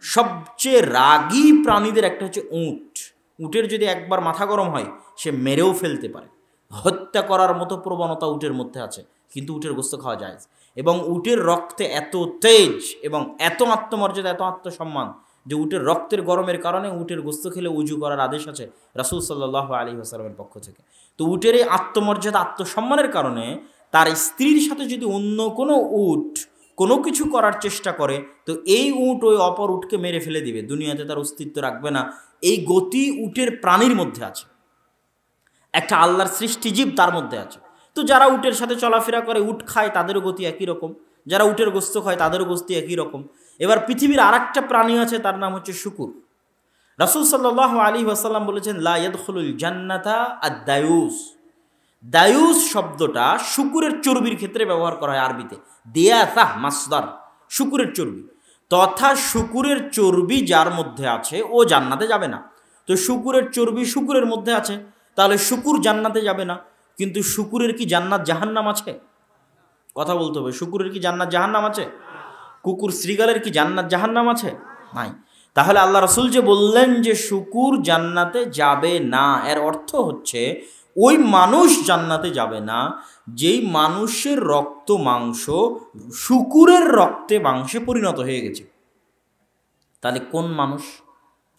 সবচেয়ে রাগী প্রাণীদের একটা হচ্ছে উট। উটের যদি একবার মাথা গরম হয়, সে মেরেও ফেলতে পারে। হত্যা করার মতো প্রবণতা উটের মধ্যে আছে, কিন্তু উটের গোস্ত খাওয়া যায়। এবং উটের রক্তে এত তেজ এবং এত আত্মমর্যাদা, এত আত্মসম্মান যে উটের রক্তের গরমের কারণে উটের গোস্ত খেলে উজু করার আদেশ আছে রাসূল সাল্লাল্লাহু আলাইহি ওয়াসাল্লামের পক্ষ থেকে। তো উটের এই আত্মমর্যাদা, আত্মসম্মানের কারণে তার স্ত্রীর সাথে যদি অন্য কোনো উট কোনো কিছু করার চেষ্টা করে, তো এই উট ওই অপর উটকে মেরে ফেলে দিবে, দুনিয়াতে তার অস্তিত্ব রাখবে না। এই গতি উটের প্রাণীর মধ্যে আছে, একটা আল্লাহর সৃষ্টিজীব তার মধ্যে আছে। তো যারা উটের সাথে চলাফেরা করে, উট খায়, তাদেরও গতি একই রকম। যারা উটের গোস্ত খায়, তাদেরও গতি একই রকম। এবার পৃথিবীর আর একটা প্রাণী আছে, তার নাম হচ্ছে শুকুর। রাসূল সাল্লাল্লাহু আলাইহি ওয়াসাল্লাম বলেছেন, লা ইয়াদখুলুল জান্নাতা আদ-দায়ুস। দায়ুস শব্দটা শুকুরের চর্বির ক্ষেত্রে ব্যবহার করা হয় আরবিতে। দিয়াসাহ মাসদার, শুকুরের চর্বি। তথা শুকুরের চর্বি যার মধ্যে আছে ও জান্নাতে যাবে না। তো শুকুরের চর্বি শুকুরের মধ্যে আছে, তাহলে শুকুর জান্নাতে যাবে না। কিন্তু শুকুরের কি জান্নাত জাহান্নাম আছে? কথা বলতে হবে। শুকুরের কি জান্নাত জাহান্নাম আছে? কুকুর শ্রীগালের কি জান্নাত জাহান্নাম আছে? নাই। তাহলে আল্লাহ রসুল যে বললেন যে শুকুর জান্নাতে যাবে না, এর অর্থ হচ্ছে ওই মানুষ জান্নাতে যাবে না যেই মানুষের রক্ত মাংস শুকুরের রক্তে মাংসে পরিণত হয়ে গেছে। তাহলে কোন মানুষ?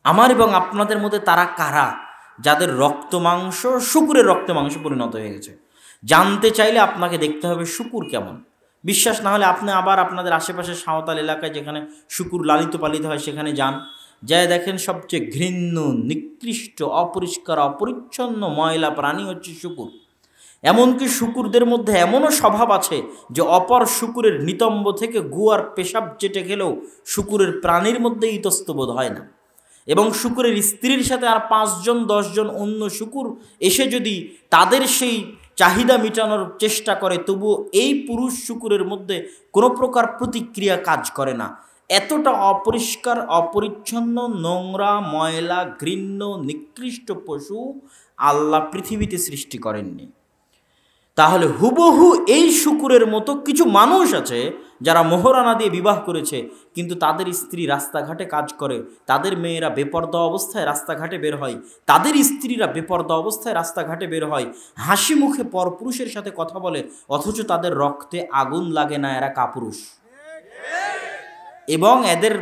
আমার এবং আপনাদের মধ্যে তারা কারা যাদের রক্ত মাংস শুকুরের রক্তে মাংসে পরিণত হয়ে গেছে? জানতে চাইলে আপনাকে দেখতে হবে শুকুর কেমন। বিশ্বাস না হলে আপনি আবার আপনাদের আশেপাশে সাঁওতাল এলাকায় যেখানে শুকুর লালিত পালিত হয় সেখানে যান, যাই দেখেন সবচেয়ে ঘৃণ্য, নিকৃষ্ট, অপরিষ্কার, অপরিচ্ছন্ন, ময়লা প্রাণী হচ্ছে শুকুর। এমনকি শুকুরদের মধ্যে এমনও স্বভাব আছে যে অপর শুকুরের নিতম্ব থেকে গুয়ার পেশাব চেটে খেলেও শুকুরের প্রাণীর মধ্যে ইতস্তবোধ হয় না। এবং শুকুরের স্ত্রীর সাথে আর 5 জন 10 জন অন্য শুকুর এসে যদি তাদের সেই চাহিদা মেটানোর চেষ্টা করে, তবুও এই পুরুষ শুকুরের মধ্যে কোনো প্রকার প্রতিক্রিয়া কাজ করে না। এতটা অপরিষ্কার, অপরিচ্ছন্ন, নোংরা, ময়লা, ঘৃণ্য, নিকৃষ্ট পশু আল্লাহ পৃথিবীতে সৃষ্টি করেননি। তাহলে হুবহু এই শুকুরের মতো কিছু মানুষ আছে যারা মোহরানা দিয়ে বিবাহ করেছে, কিন্তু তাদের স্ত্রী রাস্তাঘাটে কাজ করে, তাদের মেয়েরা বেপর্দা অবস্থায় রাস্তাঘাটে বের হয়, তাদের স্ত্রীরা বেপর্দা অবস্থায় রাস্তাঘাটে বের হয়, হাসি মুখে পরপুরুষের সাথে কথা বলে, অথচ তাদের রক্তে আগুন লাগে না, এরা কাপুরুষ। এবং এদের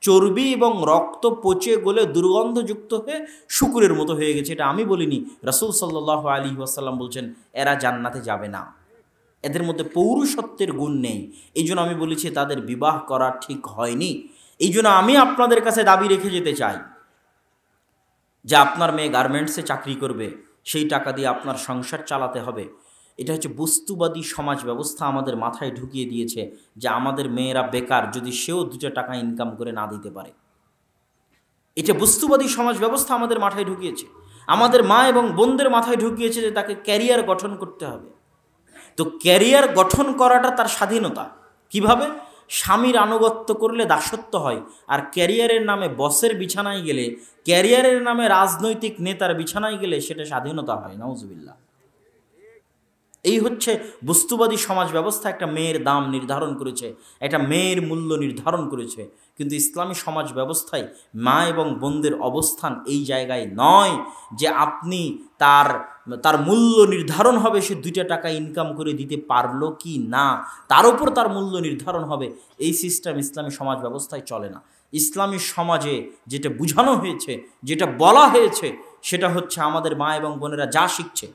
চর্বি এবং রক্ত পচে গলে দুর্গন্ধযুক্ত হয়ে শুকুরের মতো হয়ে গেছে। এটা আমি বলিনি, রাসূল সাল্লাল্লাহু আলাইহি ওয়াসাল্লাম বলছেন এরা জান্নাতে যাবে না, এদের মধ্যে পৌরুষত্বের গুণ নেই। এই জন্য আমি বলেছি তাদের বিবাহ করা ঠিক হয়নি। এই জন্য আমি আপনাদের কাছে দাবি রেখে যেতে চাই যে আপনার মেয়ে গার্মেন্টসে চাকরি করবে, সেই টাকা দিয়ে আপনার সংসার চালাতে হবে। এটা হচ্ছে বস্তুবাদী সমাজ ব্যবস্থা আমাদের মাথায় ঢুকিয়ে দিয়েছে যে আমাদের মেয়েরা বেকার যদি সেও 2 টাকা ইনকাম করে না দিতে পারে। এটা বস্তুবাদী সমাজ ব্যবস্থা আমাদের মাথায় ঢুকিয়েছে, আমাদের মা এবং বোনদের মাথায় ঢুকিয়েছে যে তাকে ক্যারিয়ার গঠন করতে হবে। তো ক্যারিয়ার গঠন করাটা তার স্বাধীনতা। কিভাবে? স্বামীর আনুগত্য করলে দাসত্ব হয়, আর ক্যারিয়ারের নামে বসের বিছানায় গেলে, ক্যারিয়ারের নামে রাজনৈতিক নেতার বিছানায় গেলে সেটা স্বাধীনতা হয়। নাউজুবিল্লাহ। এই হচ্ছে বস্তুবাদী সমাজ ব্যবস্থা একটা মেয়ের দাম নির্ধারণ করেছে, একটা মেয়ের মূল্য নির্ধারণ করেছে। কিন্তু ইসলামী সমাজ ব্যবস্থায় মা এবং বোনদের অবস্থান এই জায়গায় নয় যে আপনি তার মূল্য নির্ধারণ হবে সে 2 টাকা ইনকাম করে দিতে পারলো কি না, তার উপর তার মূল্য নির্ধারণ হবে। এই সিস্টেম ইসলামী সমাজ ব্যবস্থায় চলে না। ইসলামী সমাজে যেটা বোঝানো হয়েছে, যেটা বলা হয়েছে, সেটা হচ্ছে আমাদের মা এবং বোনেরা যা শিখছে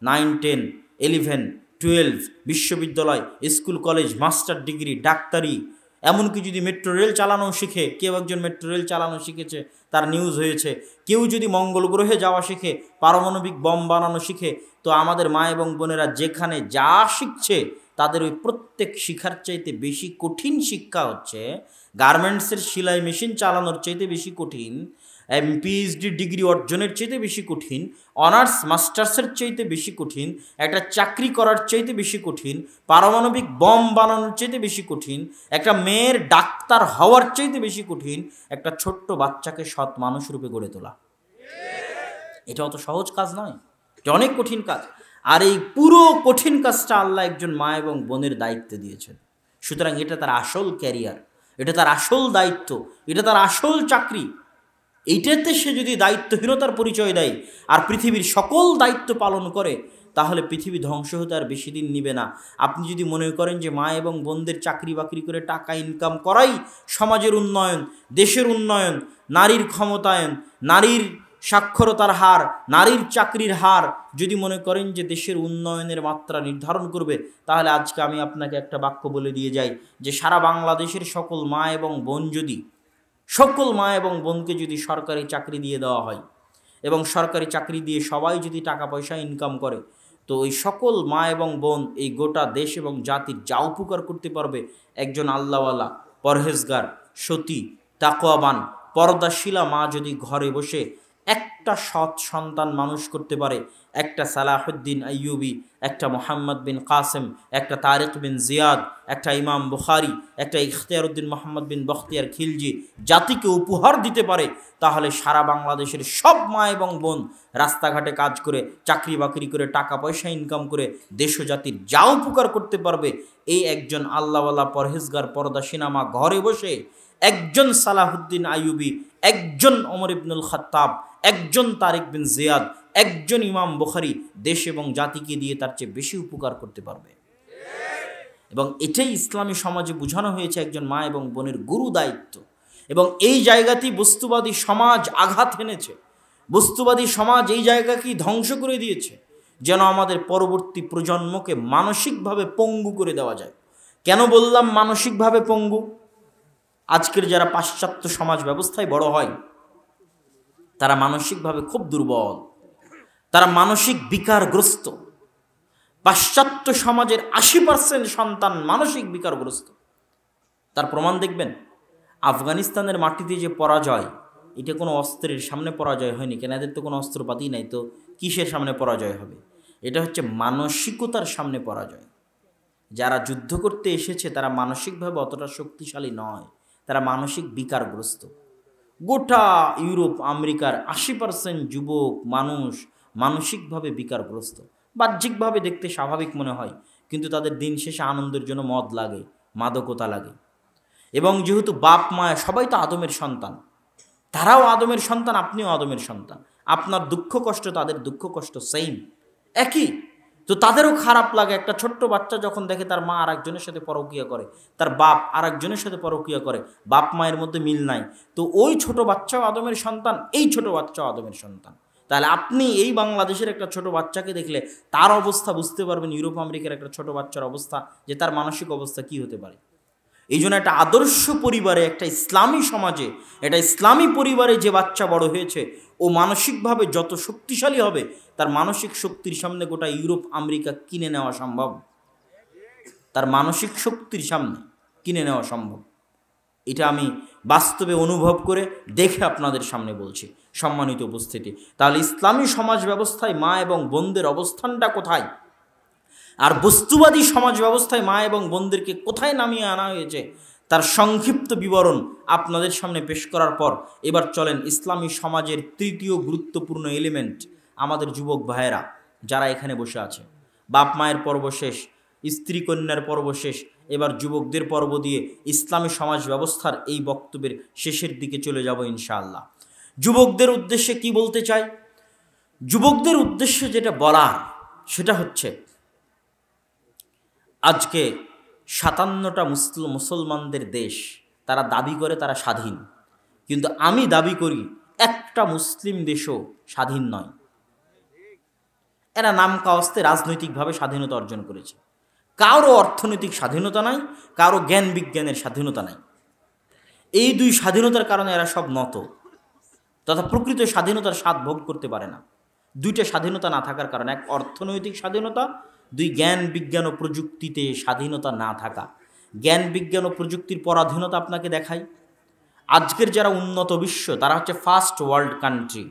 9, 10, 11, 12, বিশ্ববিদ্যালয়, স্কুল, কলেজ, মাস্টার ডিগ্রি, ডাক্তারি, এমনকি যদি মেট্রো রেল চালানো শিখে, কেউ একজন মেট্রো রেল চালানো শিখেছে, তার নিউজ হয়েছে, কেউ যদি মঙ্গল গ্রহে যাওয়া শিখে, পারমাণবিক বম বানানো শিখে, তো আমাদের মা এবং বোনেরা যেখানে যা শিখছে তাদের ওই প্রত্যেক শিক্ষার চাইতে বেশি কঠিন শিক্ষা হচ্ছে গার্মেন্টসের সেলাই মেশিন চালানোর চাইতে বেশি কঠিন, পিএইচডি ডিগ্রি অর্জনের চাইতে বেশি কঠিন, অনার্স মাস্টার্সের চাইতে বেশি কঠিন, একটা চাকরি করার চাইতে বেশি কঠিন, পারমাণবিক বম বানানোর চাইতে বেশি কঠিন, একটা মেয়ের ডাক্তার হওয়ার চাইতে বেশি কঠিন একটা ছোট্ট বাচ্চাকে সৎ মানুষ রূপে গড়ে তোলা। এটা অত সহজ কাজ নয়, এটা অনেক কঠিন কাজ। আর এই পুরো কঠিন কাজটা আল্লাহ একজন মা এবং বোনের দায়িত্ব দিয়েছেন। সুতরাং এটা তার আসল ক্যারিয়ার, এটা তার আসল দায়িত্ব, এটা তার আসল চাকরি। এইটাতে সে যদি দায়িত্বহীনতার পরিচয় দেয় আর পৃথিবীর সকল দায়িত্ব পালন করে, তাহলে পৃথিবী ধ্বংস হতে আর বেশি দিন নিবে না। আপনি যদি মনে করেন যে মা এবং বোনদের চাকরি বাকরি করে টাকা ইনকাম করাই সমাজের উন্নয়ন, দেশের উন্নয়ন, নারীর ক্ষমতায়ন, নারীর সাক্ষরতার হার, নারীর চাকরির হার যদি মনে করেন যে দেশের উন্নয়নের মাত্রা নির্ধারণ করবে, তাহলে আজকে আমি আপনাকে একটা বাক্য বলে দিয়ে যাই যে সারা বাংলাদেশের সকল মা এবং বোনকে যদি সরকারি চাকরি দিয়ে দেওয়া হয় এবং সরকারি চাকরি দিয়ে সবাই যদি টাকা পয়সা ইনকাম করে, তো ওই সকল মা এবং বোন এই গোটা দেশ এবং জাতির যা উপকার করতে পারবে একজন আল্লাহওয়ালা, পরহেজগার, সতী, তাকওয়াবান, পর্দাশীলা মা যদি ঘরে বসে একটা সৎ সন্তান মানুষ করতে পারে, একটা সালাহুদ্দিন আইয়ুবি, একটা মোহাম্মদ বিন কাসেম, একটা তারিক বিন জিয়াদ, একটা ইমাম বুখারি, একটা ইখতিয়ারউদ্দিন মোহাম্মদ বিন বখতিয়ার খিলজি জাতিকে উপহার দিতে পারে, তাহলে সারা বাংলাদেশের সব মা এবং বোন রাস্তাঘাটে কাজ করে, চাকরি বাকরি করে, টাকা পয়সা ইনকাম করে দেশ ও জাতির যা উপকার করতে পারবে, এই একজন আল্লাহওয়ালা পরহেজগার পর্দাশীনা মা ঘরে বসে একজন সালাহুদ্দিন আইয়ুবী, একজন ওমর ইবনুল খাত্তাব, একজন তারিক বিন জিয়াদ, একজন ইমাম বুখারী দেশ এবং জাতিকে দিয়ে তার চেয়ে বেশি উপকার করতে পারবে। এবং এটাই ইসলামী সমাজে বোঝানো হয়েছে একজন মা এবং বোনের গুরু দায়িত্ব। এবং এই জায়গাতেই বস্তুবাদী সমাজ আঘাত এনেছে, বস্তুবাদী সমাজ এই জায়গাকেই ধ্বংস করে দিয়েছে, যেন আমাদের পরবর্তী প্রজন্মকে মানসিকভাবে পঙ্গু করে দেওয়া যায়। কেন বললাম মানসিকভাবে পঙ্গু? আজকের যারা পাশ্চাত্য সমাজ ব্যবস্থায় বড় হয় তারা মানসিকভাবে খুব দুর্বল, তারা মানসিক বিকারগ্রস্ত। পাশ্চাত্য সমাজের 80% সন্তান মানসিক বিকারগ্রস্ত। তার প্রমাণ দেখবেন, আফগানিস্তানের মাটিতে যে পরাজয়, এটা কোনো অস্ত্রের সামনে পরাজয় হয়নি, কেন এদের তো কোনো অস্ত্রপাতি নাই, তো কিসের সামনে পরাজয় হবে? এটা হচ্ছে মানসিকতার সামনে পরাজয়। যারা যুদ্ধ করতে এসেছে তারা মানসিকভাবে অতটা শক্তিশালী নয়, তারা মানসিক বিকারগ্রস্ত। গোটা ইউরোপ আমেরিকার 80% যুবক মানুষ মানসিকভাবে বিকারগ্রস্ত। বাহ্যিকভাবে দেখতে স্বাভাবিক মনে হয়, কিন্তু তাদের দিন শেষে আনন্দের জন্য মদ লাগে, মাদকতা লাগে। এবং যেহেতু বাপ মা সবাই তো আদমের সন্তান, তারাও আদমের সন্তান, আপনিও আদমের সন্তান, আপনার দুঃখ কষ্ট তাদের দুঃখ কষ্ট সেম, একই। তো তাদেরও খারাপ লাগে একটা ছোট্ট বাচ্চা যখন দেখে তার মা আরেকজনের সাথে পরকীয়া করে, তার বাপ আরেকজনের সাথে পরকীয়া করে, বাপ মায়ের মধ্যে মিল নাই। তো ওই ছোট বাচ্চাও আদমের সন্তান, এই ছোট বাচ্চাও আদমের সন্তান। তাহলে আপনি এই বাংলাদেশের একটা ছোট বাচ্চাকে দেখলে তার অবস্থা বুঝতে পারবেন ইউরোপ আমেরিকার একটা ছোট বাচ্চার অবস্থা, যে তার মানসিক অবস্থা কি হতে পারে। এই জন্য একটা আদর্শ পরিবারে, একটা ইসলামী সমাজে, একটা ইসলামী পরিবারে যে বাচ্চা বড় হয়েছে ও মানসিকভাবে যত শক্তিশালী হবে, তার মানসিক শক্তির সামনে গোটা ইউরোপ আমেরিকা কিনে নেওয়া সম্ভব। তার মানসিক শক্তির সামনে কিনে নেওয়া সম্ভব। এটা আমি বাস্তবে অনুভব করে দেখে আপনাদের সামনে বলছি, সম্মানিত উপস্থিতি। তাহলে ইসলামী সমাজ ব্যবস্থায় মা এবং বোনদের অবস্থানটা কোথায়, আর বস্তুবাদী সমাজ ব্যবস্থায় মা এবং বোনদেরকে কোথায় নামিয়ে আনা হয়েছে, তার সংক্ষিপ্ত বিবরণ আপনাদের সামনে পেশ করার পর এবার চলেন ইসলামী সমাজের তৃতীয় গুরুত্বপূর্ণ এলিমেন্ট, আমাদের যুবক ভাইয়েরা যারা এখানে বসে আছে। বাপ মায়ের পর্ব শেষ, স্ত্রী কন্যার পর্ব শেষ, এবার যুবকদের পর্ব দিয়ে ইসলামী সমাজ ব্যবস্থার এই বক্তব্যের শেষের দিকে চলে যাব ইনশাআল্লাহ। যুবকদের উদ্দেশ্যে কি বলতে চাই? যুবকদের উদ্দেশ্যে যেটা বলার সেটা হচ্ছে, আজকে 57টা মুসলমানদের দেশ, তারা দাবি করে তারা স্বাধীন, কিন্তু আমি দাবি করি একটা মুসলিম দেশও স্বাধীন নয়। এরা নাম কাওয়াস্তে রাজনৈতিকভাবে স্বাধীনতা অর্জন করেছে। কারো অর্থনৈতিক স্বাধীনতা নাই, কারো জ্ঞান বিজ্ঞানের স্বাধীনতা নাই। এই দুই স্বাধীনতার কারণে এরা সব নত, তথা প্রকৃত স্বাধীনতার স্বাদ ভোগ করতে পারে না। দুইটা স্বাধীনতা না থাকার কারণে, এক অর্থনৈতিক স্বাধীনতা, দুই জ্ঞান বিজ্ঞান ও প্রযুক্তিতে স্বাধীনতা না থাকা। জ্ঞান বিজ্ঞান ও প্রযুক্তির পরাধীনতা আপনাকে দেখাই। আজকের যারা উন্নত বিশ্ব তারা হচ্ছে ফার্স্ট ওয়ার্ল্ড কান্ট্রি,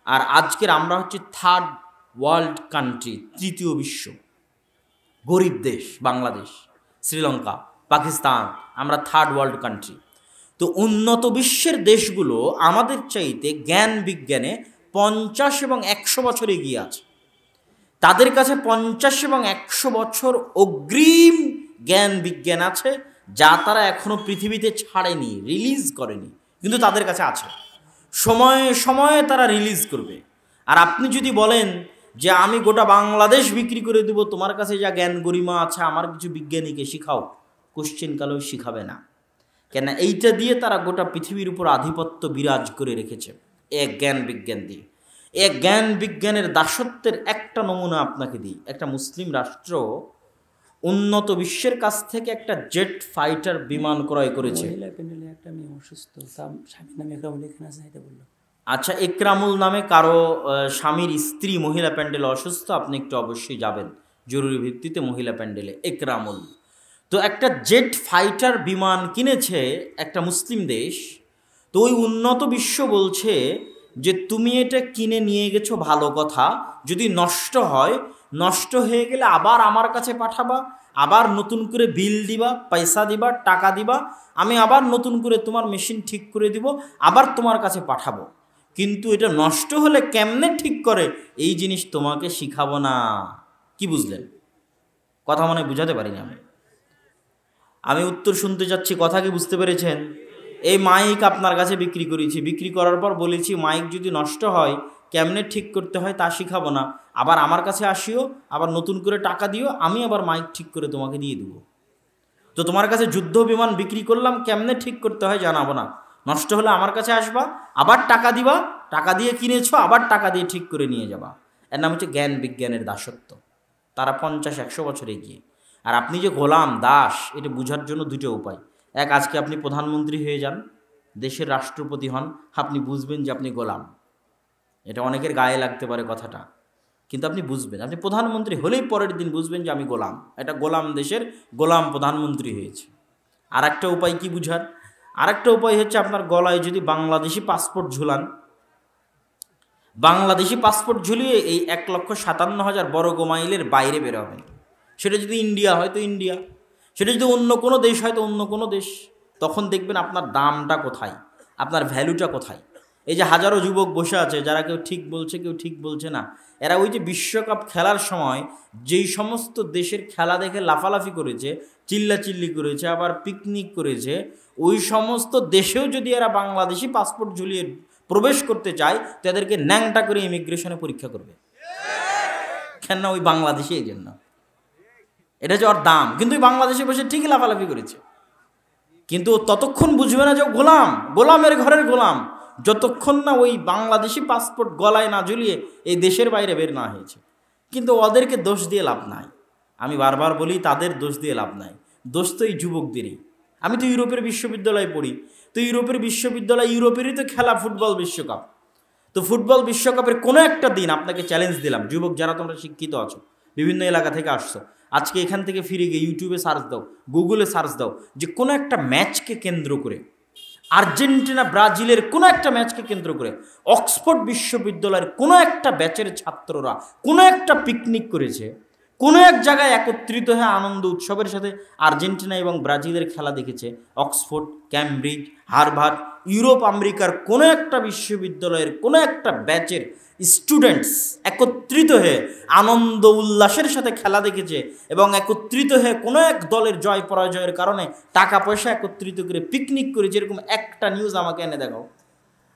আর আজকের আমরা হচ্ছে থার্ড ওয়ার্ল্ড কান্ট্রি, তৃতীয় বিশ্ব। গরিব দেশ বাংলাদেশ, শ্রীলঙ্কা, পাকিস্তান, আমরা থার্ড ওয়ার্ল্ড কান্ট্রি। তো উন্নত বিশ্বের দেশগুলো আমাদের চাইতে জ্ঞান বিজ্ঞানে 50 এবং 100 বছর এগিয়ে আছে। তাদের কাছে 50 এবং 100 বছর অগ্রিম জ্ঞান বিজ্ঞান আছে, যা তারা এখনো পৃথিবীতে ছাড়েনি, রিলিজ করেনি, কিন্তু তাদের কাছে আছে। সময়ে সময়ে তারা রিলিজ করবে। আর আপনি যদি বলেন যে আমি গোটা বাংলাদেশ বিক্রি করে দেব, তোমার কাছে যা জ্ঞান গরিমা আছে আমার কিছু বিজ্ঞানীকে শিখাও, কোশ্চেন কালেও শিখাবে না। কেন? এইটা দিয়ে তারা গোটা পৃথিবীর উপর আধিপত্য বিরাজ করে রেখেছে, এক জ্ঞান বিজ্ঞান দিয়ে। এক জ্ঞান বিজ্ঞানের দাসত্বের একটা নমুনা আপনাকে দিই। একটা মুসলিম রাষ্ট্র উন্নত বিশ্বের কাছ থেকে একটা জেট ফাইটার বিমান ক্রয় করেছে। আচ্ছা, একরামুল নামে কারো স্বামীর স্ত্রী মহিলা প্যান্ডেলে অসুস্থ, আপনি একটু অবশ্যই যাবেন জরুরি ভিত্তিতে মহিলা প্যান্ডেলে। একরামুল তো একটা জেট ফাইটার বিমান কিনেছে একটা মুসলিম দেশ। তো ওই উন্নত বিশ্ব বলছে যে তুমি এটা কিনে নিয়ে গেছো ভালো কথা, যদি নষ্ট হয়, নষ্ট হয়ে গেলে আবার আমার কাছে পাঠাবা, আবার নতুন করে বিল দিবা, পয়সা দিবা, টাকা দিবা, আমি আবার নতুন করে তোমার মেশিন ঠিক করে দিব, আবার তোমার কাছে পাঠাবো। কিন্তু এটা নষ্ট হলে কেমনে ঠিক করে এই জিনিস তোমাকে শিখাবো না। কি বুঝলেন? কথা মনে বুঝাতে পারিনি আমি উত্তর শুনতে যাচ্ছি, কথা কি বুঝতে পেরেছেন? এই মাইক আপনার কাছে বিক্রি করেছি, বিক্রি করার পর বলেছি মাইক যদি নষ্ট হয় কেমনে ঠিক করতে হয় তা শিখাবো না, আবার আমার কাছে আসিও, আবার নতুন করে টাকা দিও, আমি আবার মাইক ঠিক করে তোমাকে দিয়ে দেবো। তো তোমার কাছে যুদ্ধ বিমান বিক্রি করলাম, কেমনে ঠিক করতে হয় জানাবো না, নষ্ট হলে আমার কাছে আসবা, আবার টাকা দিবা, টাকা দিয়ে কিনেছো, আবার টাকা দিয়ে ঠিক করে নিয়ে যাবা। এর নাম হচ্ছে জ্ঞান বিজ্ঞানের দাসত্ব। তারা 50-100 বছর এগিয়ে। আর আপনি যে গোলাম দাস, এটা বোঝার জন্য দুটো উপায়। এক, আজকে আপনি প্রধানমন্ত্রী হয়ে যান, দেশের রাষ্ট্রপতি হন, আপনি বুঝবেন যে আপনি গোলাম। এটা অনেকের গায়ে লাগতে পারে কথাটা, কিন্তু আপনি বুঝবেন, আপনি প্রধানমন্ত্রী হলেই পরের দিন বুঝবেন যে আমি গোলাম, এটা গোলাম দেশের গোলাম প্রধানমন্ত্রী হয়েছে। আর একটা উপায় কি বুঝার, আর একটা উপায় হচ্ছে আপনার গলায় যদি বাংলাদেশি পাসপোর্ট ঝুলান, বাংলাদেশি পাসপোর্ট ঝুলিয়ে এই 1,57,000 বর্গ মাইলের বাইরে বেরোবেন। সেটা যদি ইন্ডিয়া হয় তো ইন্ডিয়া, সেটা যদি অন্য কোনো দেশ হয় তো অন্য কোনো দেশ। তখন দেখবেন আপনার দামটা কোথায়, আপনার ভ্যালুটা কোথায়। এই যে হাজারো যুবক বসে আছে, যারা কেউ ঠিক বলছে কেউ ঠিক বলছে না, এরা ওই যে বিশ্বকাপ খেলার সময় যেই সমস্ত দেশের খেলা দেখে লাফালাফি করেছে, চিল্লাচিল্লি করেছে, আবার পিকনিক করেছে, ওই সমস্ত দেশেও যদি এরা বাংলাদেশি পাসপোর্ট ঝুলিয়ে প্রবেশ করতে চায়, তাদেরকে ন্যাংটা করে ইমিগ্রেশনে পরীক্ষা করবে। কেন? ওই বাংলাদেশি এই জন্য, এটা যে ওর দাম। কিন্তু ওই বাংলাদেশে বসে ঠিকই লাফালাফি করেছে, কিন্তু ততক্ষণ বুঝবে না যে ও গোলাম, গোলামের ঘরের গোলাম, যতক্ষণ না ওই বাংলাদেশি পাসপোর্ট গলায় না ঝুলিয়ে এই দেশের বাইরে বের না হয়েছে। কিন্তু ওদেরকে দোষ দিয়ে লাভ নাই, আমি বারবার বলি তাদের দোষ দিয়ে লাভ নাই, দোষ তো এই যুবকদেরই। আমি তো ইউরোপের বিশ্ববিদ্যালয়ে পড়ি, তো ইউরোপের বিশ্ববিদ্যালয়, ইউরোপেরই তো খেলা ফুটবল বিশ্বকাপ। তো ফুটবল বিশ্বকাপের কোনো একটা দিন আপনাকে চ্যালেঞ্জ দিলাম, যুবক যারা তোমরা শিক্ষিত আছো, বিভিন্ন এলাকা থেকে আসছো, আজকে এখান থেকে ফিরে গিয়ে ইউটিউবে সার্চ দাও, গুগলে সার্চ দাও, যে কোনো একটা ম্যাচকে কেন্দ্র করে, আর্জেন্টিনা ব্রাজিলের কোনো একটা ম্যাচকে কেন্দ্র করে অক্সফোর্ড বিশ্ববিদ্যালয়ের কোনো একটা ব্যাচের ছাত্ররা কোনো একটা পিকনিক করেছে, কোনো এক জায়গায় একত্রিত হয়ে আনন্দ উৎসবের সাথে আর্জেন্টিনা এবং ব্রাজিলের খেলা দেখেছে। অক্সফোর্ড, ক্যামব্রিজ, হার্ভার্ড, ইউরোপ আমেরিকার কোনো একটা বিশ্ববিদ্যালয়ের কোনো একটা ব্যাচের স্টুডেন্টস একত্রিত হয়ে আনন্দ উল্লাসের সাথে খেলা দেখেছে, এবং একত্রিত হয়ে কোনো এক দলের জয় পরাজয়ের কারণে টাকা পয়সা একত্রিত করে পিকনিক করেছে। এরকম একটা নিউজ আমাকে এনে দেখাও।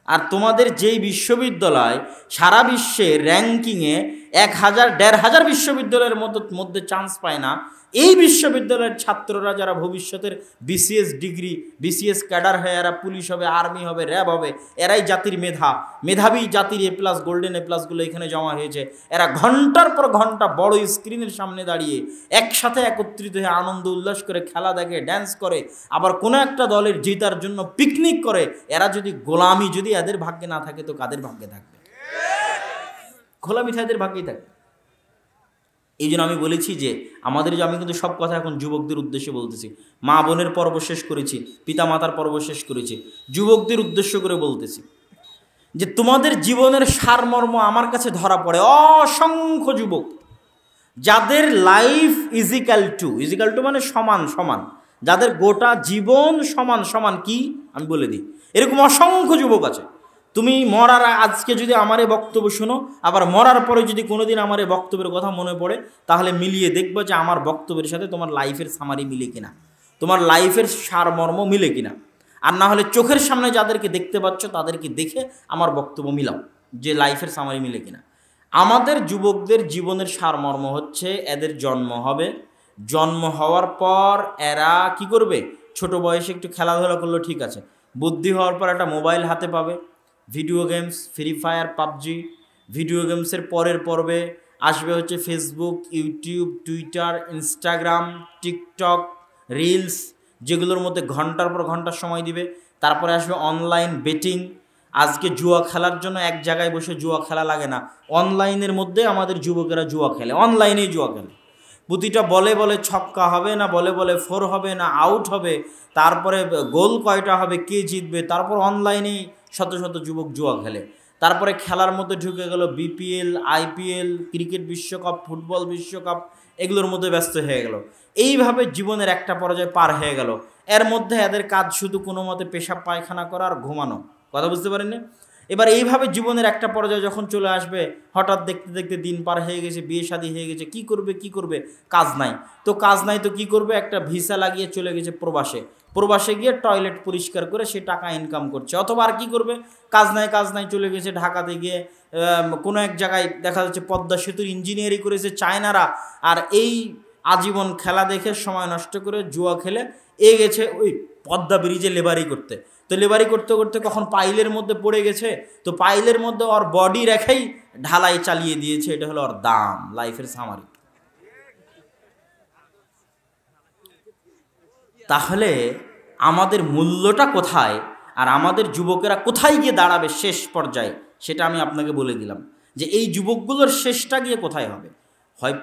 আর তোমাদের যেই বিশ্ববিদ্যালয় সারা বিশ্বে র্যাঙ্কিংয়ে 1,000-1,500 বিশ্ববিদ্যালয়ের মধ্যে চান্স পায় না, এই বিশ্ববিদ্যালয়ের ছাত্ররা যারা ভবিষ্যতের বিসিএস ডিগ্রি, বিসিএস ক্যাডার হয়ে এরা পুলিশ হবে, আর্মি হবে, র্যাব হবে, এরাই জাতির মেধাবী জাতির A+ গোল্ডেন A+গুলো এখানে জমা হয়েছে। এরা ঘন্টার পর ঘন্টা বড় স্ক্রিনের সামনে দাঁড়িয়ে একসাথে একত্রিত হয়ে আনন্দ উল্লাস করে খেলা দেখে, ড্যান্স করে, আবার কোনো একটা দলের জেতার জন্য পিকনিক করে। এরা যদি গোলামি যদি এদের ভাগ্যে না থাকে তো কাদের ভাগ্যে থাকবে? গোলামি তো এদের ভাগ্যেই থাকবে। এই জন্য আমি বলেছি যে আমি কিন্তু সব কথা এখন যুবকদের উদ্দেশ্যে বলতেছি। মা বোনের পর্ব শেষ করেছি, পিতা মাতার পর্ব শেষ করেছি, যুবকদের উদ্দেশ্য করে বলতেছি যে তোমাদের জীবনের সারমর্ম আমার কাছে ধরা পড়ে। অসংখ্য যুবক যাদের লাইফ ইজিক্যাল টু মানে সমান সমান, যাদের গোটা জীবন সমান সমান, কি আমি বলে দিই, এরকম অসংখ্য যুবক আছে। তুমি মরার আজকে যদি আমার এই বক্তব্য শোনো, আবার মরার পরে যদি কোনোদিন আমার এই বক্তব্যের কথা মনে পড়ে, তাহলে মিলিয়ে দেখবে যে আমার বক্তব্যের সাথে তোমার লাইফের সামারি মিলে কিনা, তোমার লাইফের সারমর্ম মিলে কিনা। আর না হলে চোখের সামনে যাদেরকে দেখতে পাচ্ছ তাদেরকে দেখে আমার বক্তব্য মিলাও যে লাইফের সামারি মিলে কিনা। আমাদের যুবকদের জীবনের সারমর্ম হচ্ছে এদের জন্ম হবে, জন্ম হওয়ার পর এরা কি করবে, ছোট বয়সে একটু খেলাধুলা করলো ঠিক আছে, বুদ্ধি হওয়ার পর একটা মোবাইল হাতে পাবে, video games, free fire, PUBG. Video গেমসের পরের পর্বে আসবে হচ্ছে Facebook, YouTube, Twitter, Instagram, TikTok, reels, যেগুলোর মধ্যে ঘন্টার পর ঘন্টা সময় দিবে। তারপরে আসবে অনলাইন বেটিং। আজকে জুয়া খেলার জন্য এক জায়গায় বসে জুয়া খেলা লাগে না, অনলাইনের মধ্যে আমাদের যুবকেরা জুয়া খেলে, অনলাইনেই জুয়া খেলে। প্রতিটা বলে বলে ছক্কা হবে না, বলে বলে 4 হবে না, আউট হবে, তারপরে গোল কয়টা হবে, কে জিতবে, তারপর অনলাইনেই শত শত যুবক জুয়া খেলে। তারপরে খেলার মধ্যে ঢুকে গেল বিপিএল, আইপিএল, ক্রিকেট বিশ্বকাপ, ফুটবল বিশ্বকাপ, এগুলোর মধ্যে ব্যস্ত হয়ে গেল। এইভাবে জীবনের একটা পর্যায়ে পার হয়ে গেল। এর মধ্যে এদের কাজ শুধু কোনো মতে পেশাব পায়খানা করা আর ঘুমানো। কথা বুঝতে পারেননি? এবার এইভাবে জীবনের একটা পর্যায়ে যখন চলে আসবে, হঠাৎ দেখতে দেখতে দিন পার হয়ে গেছে, বিয়ে শাদী হয়ে গেছে, কি করবে, কাজ নাই। তো কাজ নাই তো কি করবে, একটা ভিসা লাগিয়ে চলে গেছে প্রবাসে গিয়ে টয়লেট পরিষ্কার করে সে টাকা ইনকাম করছে। অথবা আর কি করবে, কাজ নাই চলে গেছে ঢাকাতে গিয়ে কোনো এক জায়গায় দেখা যাচ্ছে পদ্মা সেতুর ইঞ্জিনিয়ারিং করেছে চায়নারা, আর এই আজীবন খেলা দেখে সময় নষ্ট করে জুয়া খেলে গেছে ওই পদ্মা ব্রিজে লেবারি করতে। তো লেবারি করতে করতে কখন পাইলের মধ্যে পড়ে গেছে, তো পাইলের মধ্যে ওর বডি রেখেই ঢালাই চালিয়ে দিয়েছে। এটা হলো ওর দাম, লাইফের সামারি। তাহলে আমাদের মূল্যটা কোথায়, আর আমাদের যুবকেরা কোথায় গিয়ে দাঁড়াবে শেষ পর্যায়ে, সেটা আমি আপনাকে বলে দিলাম যে এই যুবকগুলোর শেষটা গিয়ে কোথায় হবে। হয়